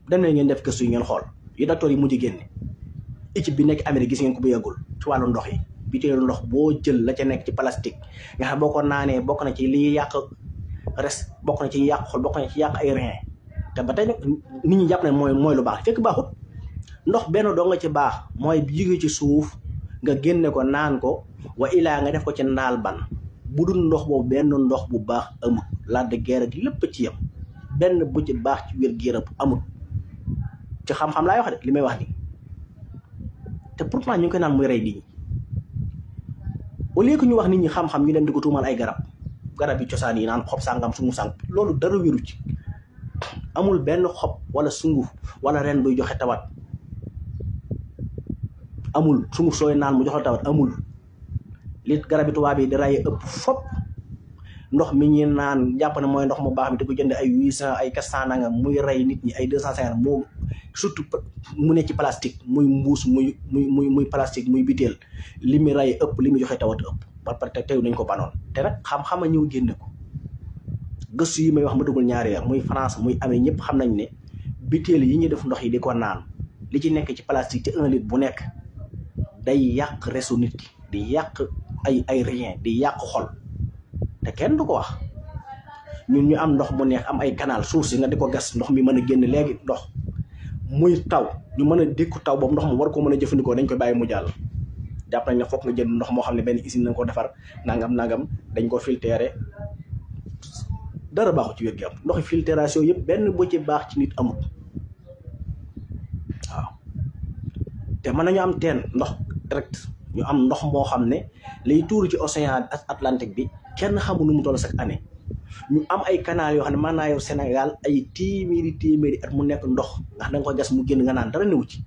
dem na ngeen def gëstu yi ngeen xool yi docteur yi mujj génne équipe bi nekk Amérique gis ngeen ko bu yàggul ci wàllu ndox yi biteelu ndox boo jël la ca nekk ci plastique nga xam boo ko naanee bokk na ci liy yàq res bokk na ci yàq xol bokk na ci yàq ay rein te ba tey nag nit ñi jàpp ne mooy lu baax fekk baaxut ndox benn doo nga ci baax mooy jóge ci suuf nga génne ko naan ko wa ilaa nga def ko ci ndaal ban bu dul ndox boobu benn ndox bu baax amul la de guerre ak lépp ci yam benn bu ci baax ci wér-gu-yaram amul ci xam-xam laay wax de li may wax ni te pourtant ñu ngi koy naan muy rey nit ñi au lieu que ñu wax nit ñi xam-xam ñu dem di ko tuumal ay garab yi cosaan yi naan xob sàngam sungu sàng loolu dara wéru ci amul benn xob wala sunguf wala ren buy joxe tawat amul sunguf sooy naan mu joxe tawat amul li garab yi tubaab yi di rey ëpp fop ndox mi ñi naan jàpp ne mooy ndox mu baax mi te ko jënd ay 800 ay 400 nanga muy rey nit ñi ay 250 moom surtout mu ne ci plastique muy mbuus muy plastique muy biteel li muy rey ëpp li muy joxe tawat ëpp ba pare te teew nañ ko banoon te nag xam-xama ñëw génne ko gëstu yi may wax ma dugal ñaari weer muy France muy amee ñëpp xam nañ ne biteel yi ñuy def ndox yi di ko naan li ci nekk ci plastique ci 1 litre bu nekk day yàq resu nit ki di yàq ay rien di yàq xol te kenn du ko wax ñun ñu am ndox mu neex am ay canal suuf si nga di ko gas ndox mi mën a génn léegi ndox muy taw ñu mën a dékku taw boobu ndox mu war ko mën a jëfandikoo dañ koy bàyyi mu jàll jàpp nañ ne foog nga jënd ndox moo xam ne benn usine nañ ko defar nangam dañ ko filtré dara baaxu ci wér-gu-yaram ndoxi filtration yëpp benn bu ci baax ci nit amul waaw te mën nañu am teen ndox direct ñu am ndox moo xam ne lay tuuru ci océan Atlantique bi kenn xamul nu mu toll chaque année ñu am ay canal yoo xam ne mën naa yor Sénégal ay téeméeri at mu nekk ndox ndax da nga ko gas mu génn nga naan dara newu ci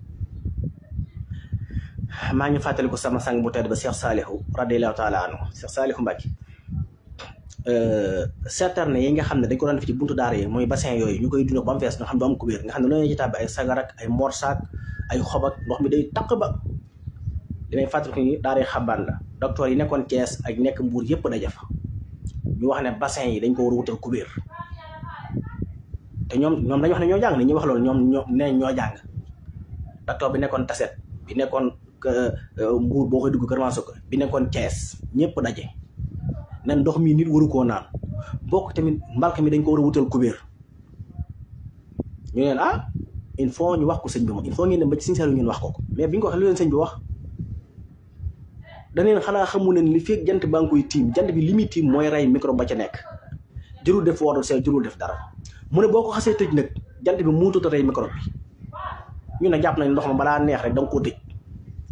maa ngi fàttali ko sama sang bu tedd ba Cheikh Salihu radiyallahu taala anhu Cheikh Salihu Mbacke citerne yi nga xam ne dañ ko doon def ci buntu daara yi mooy bassin yooyu ñu koy dund ba mu fees nga xam ne du am kubéer nga xam ne loolu ci tàbbi ay sagar ak ay morsaak ay xob ak ndox mi day taq ba damay fàttali ko ni daara xabaan la docteur yi nekkoon Thiès ak nekk Mbuur yëpp daje fa ñu wax ne bassin yi dañ ko war a wutal kubéer te ñoom dañu wax ne ñoo jàng ni ñuy wax loolu ñoo jàng docteur bi nekkoon Taset bi nekkoon Mbuur boo koy dugg Kër Mansour bi nekkoon Thiès ñëpp daje nen ndox mi nit waru koo naan bokk tamit mbalka mi dañ ko war a wutal kubéer ñu neen il faut ñu wax ko sëñ bi moom il faut ngeen dem ba ci sincère ngeen wax ko mais bi ñu ko waxee lu leen sëñ bi wax daneen xanaa xamu ne li fekk jant baa ngi koy tiim jant bi li muy tiim mooy rey microbe ba ca nekk jërul def eau de Javel jërul def dara mu ne boo ko xasee tëj nag jant bi muutut a rey microbe bi ñu ne jàpp nañ ndox ma balaa neex rek da nga koo tëj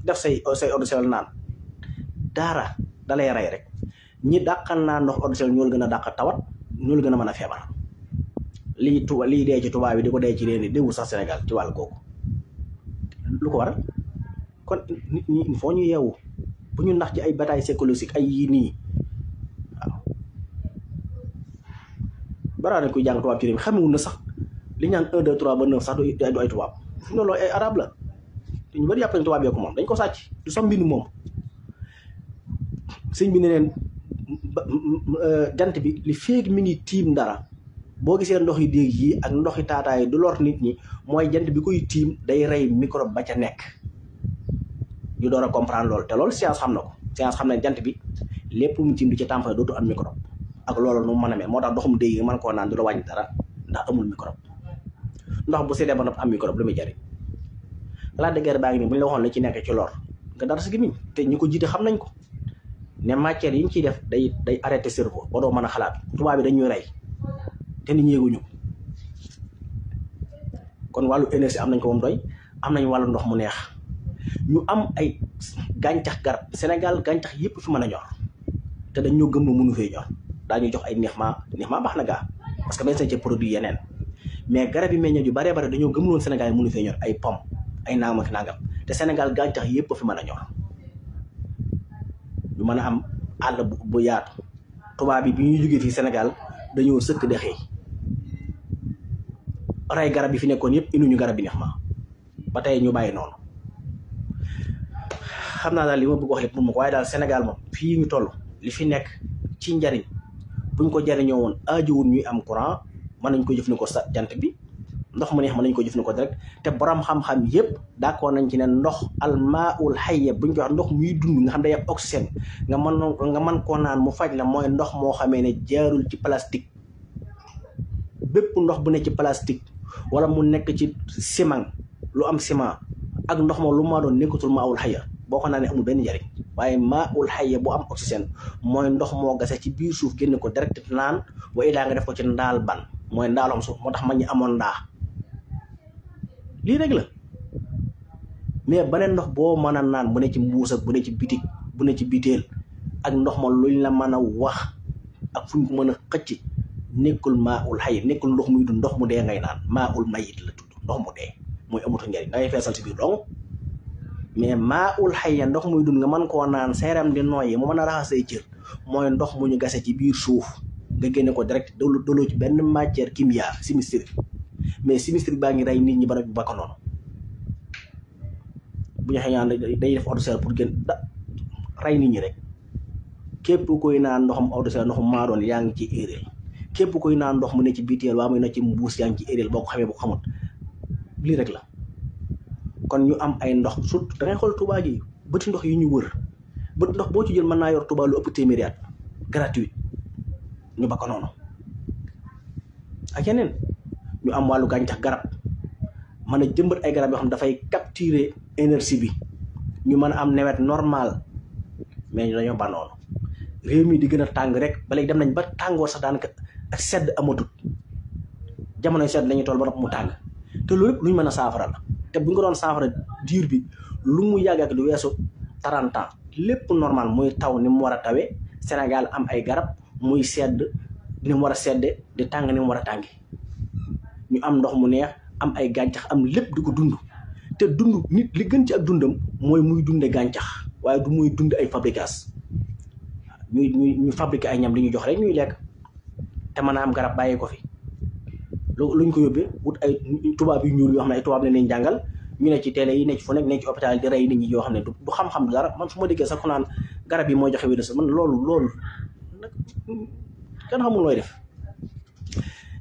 def say eau de Javel naan dara da lay rey rek ñi dàqal naa ndox eau de Javel ñoo la gën a dàq tawat ñoo la gën a mën a feebar lii dee ci tubaab bi di ko dee ci réew mi déwul sax Sénégal ci wàll googu lu ko waral kon nit ñi il faut ñu yeewu bu ñu nax ci ay bataille psychologique ay yii nii waaw baraa nañ koy jàng tubaab ci réew mi xamewul na sax li ñaan 1 2 3 ba 9 sax du ay tubaab fi loolu ay arab la te ñu bëri yàpp nañ tubaab yee ko moom dañ ko sàcc du sax mbind moom sëñ bi ne leen jant bi li feeg mi ngi tiim dara boo gisee ndox yi déeg yi ak ndox yi taataay du lor nit ñi mooy jant bi koy tiim day rey microbe ba ca nekk ñu door a comprendre loolu te loolu science xam na ko science xam ne jant bi lépp mu tiim di ci tàmpale dootu am microbe ak loolu nu mu mën a mel moo tax ndoxum déeg yi mën koo naan du la wàññi dara ndax amul microbe ndox bu seddee ba noppi am microbe lu muy jariñ Lac de Guiers baa ngi nii bu ñu la waxoon la ci nekk ci lor nga dara si gémmiñ te ñi ko jiite xam nañ ko ne matière yi ñu ciy def day arrêté cerveau ba doo mën a xalaat tubaab bi dañuy rey te nit ñi yëguñu kon wàllu énergie am nañ ko moom doy am nañ wàllu ndox mu neex ñu am ay gàncax garab Sénégal gàncax yëpp fi mën a ñor te dañ ñoo gëm ne mënu fee ñor daañu jox ay neex ma baax na gaa parce que dañ sañ ci produit yeneen mais garab yi meññeet yu baree bare dañoo gëm woon Sénégal yi mënu fee ñor ay pomme ay naam ak nangam te Sénégal gàncax yëpp fi mën a ñor ñu mën a am àll bu yaatu tubaab bi ñuy jógee fii Sénégal dañoo sëkk de xëy ray garab yi fi nekkoon yëpp indi ñu garab yi neex ma ba tey ñu bàyyi noonu xam naa daal li ma bëgg wax lépp mun ma ko waaye daal Sénégal moom fii ñu toll li fi nekk ci njariñ buñ ko jariñoo woon aajowul ñuy am courant mën nañ ko jëfandikoo sa jant bi ndox mu neex mën nañ ko jëfandikoo direct te borom xam-xam yëpp d'accord nañ ci ne ndox almaul hayya buñ ko wax ndox muy dund nga xam day am oxygène nga mën koo naan mu faj la mooy ndox moo xamee ne jaarul ci plastique bépp ndox bu nekk ci plastique wala mu nekk ci ciment lu am ciment ak ndox moom lu maa doon nekkatul maawul hayya boo ko naanee amul benn njariñ waaye maawul hayya bu am oxygène mooy ndox moo gase ci biir suuf génne ko direct naan wa ilaa nga def ko ci ndaal ban mooy ndaalom suuf moo tax mag ñi amoon ndaa lii rek la mais beneen ndox boo mën a naan bu ne ci mbuus ak bu ne ci bitik bu ne ci biteel ak ndox ma luñ la mën a wax ak fuñ ko mën a xëcc nekkul maa ul xay nekkul ndox muy dund ndox mu dee ngay naan maa ul mayit la tudd ndox mu dee mooy amatu njariñ da ngay feesal si biir dong mais maa ul xay ya ndox muy dund nga mën koo naan seeram di nooyi mu mën a raxas say cër mooy ndox mu ñu gase ci biir suuf nga génne ko direct doloo ci benn matière kimia chimique mais chimique baa ngi rey nit ñi ba ko noonu bu ñu xëyaan day def eau de Javel pour gën rey nit ñi rek képp koy naan ndoxam eau de Javel ndoxum maa doon yaa ngi ci éréel képp koy naan ndox mu ne ci biteel waa muy na ci mbuus yaa ngi ci éréel boo ko xamee boo ko xamut lii rek la kon ñu am ay ndox surtout da ngay xool Touba gi bëti ndox yi ñu wër bëti ndox boo ci jël mën naa yor Touba lu ëpp téeméeri at gratuit ñu ba ko noonu ak yeneen ñu am wàllu gàncax garab mën a jëmbat ay garab yoo xam dafay capturer énergie bi ñu mën a am nawet normal mais ñu dañoo banoonu réew mi di gën a tàng rek ba léegi dem nañ ba tàngoor sax daanaka ak sedd amatut jamonoy sedd lañuy toll ba nopp mu tàng te loolu yëpp lu ñu mën a saafara la te bu ñu ko doon saafara diir bi lu mu yàgg ak du weesu 30 ans lépp normal muy taw ni mu war a tawee Sénégal am ay garab muy sedd ni mu war a sedde di tàng ni mu war a tàngi ñu am ndox mu neex am ay gàncax am lépp di ko dund te dund nit li gën ci ak dundam mooy muy dunde gàncax waaye du muy dund ay fabricage ñu fabriqué ay ñam li ñu jox rek ñuy lekk te mën a am garab bàyyi ko fi luñ ko yóbbee wut ay tubaab yu ñuul yoo xam ne ay tubaab lañ leen jàngal ñu ne ci télé yi ne ci fu nekk ne ci hôpital di rey nit ñi yoo xam ne du xam-xam dara man su ma déggee sax ku naan garab yi mooy joxe wér man loolu nag kenn xamul looy def.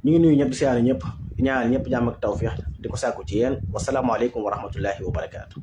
ñu ngi nuyu ñëpp di siyaare ñëpp ñaanal ñëpp jàmm ak tawfiix di ko sàkku ci yéen wasalaamaaleykum wa rahmatullahi wa barakaatu.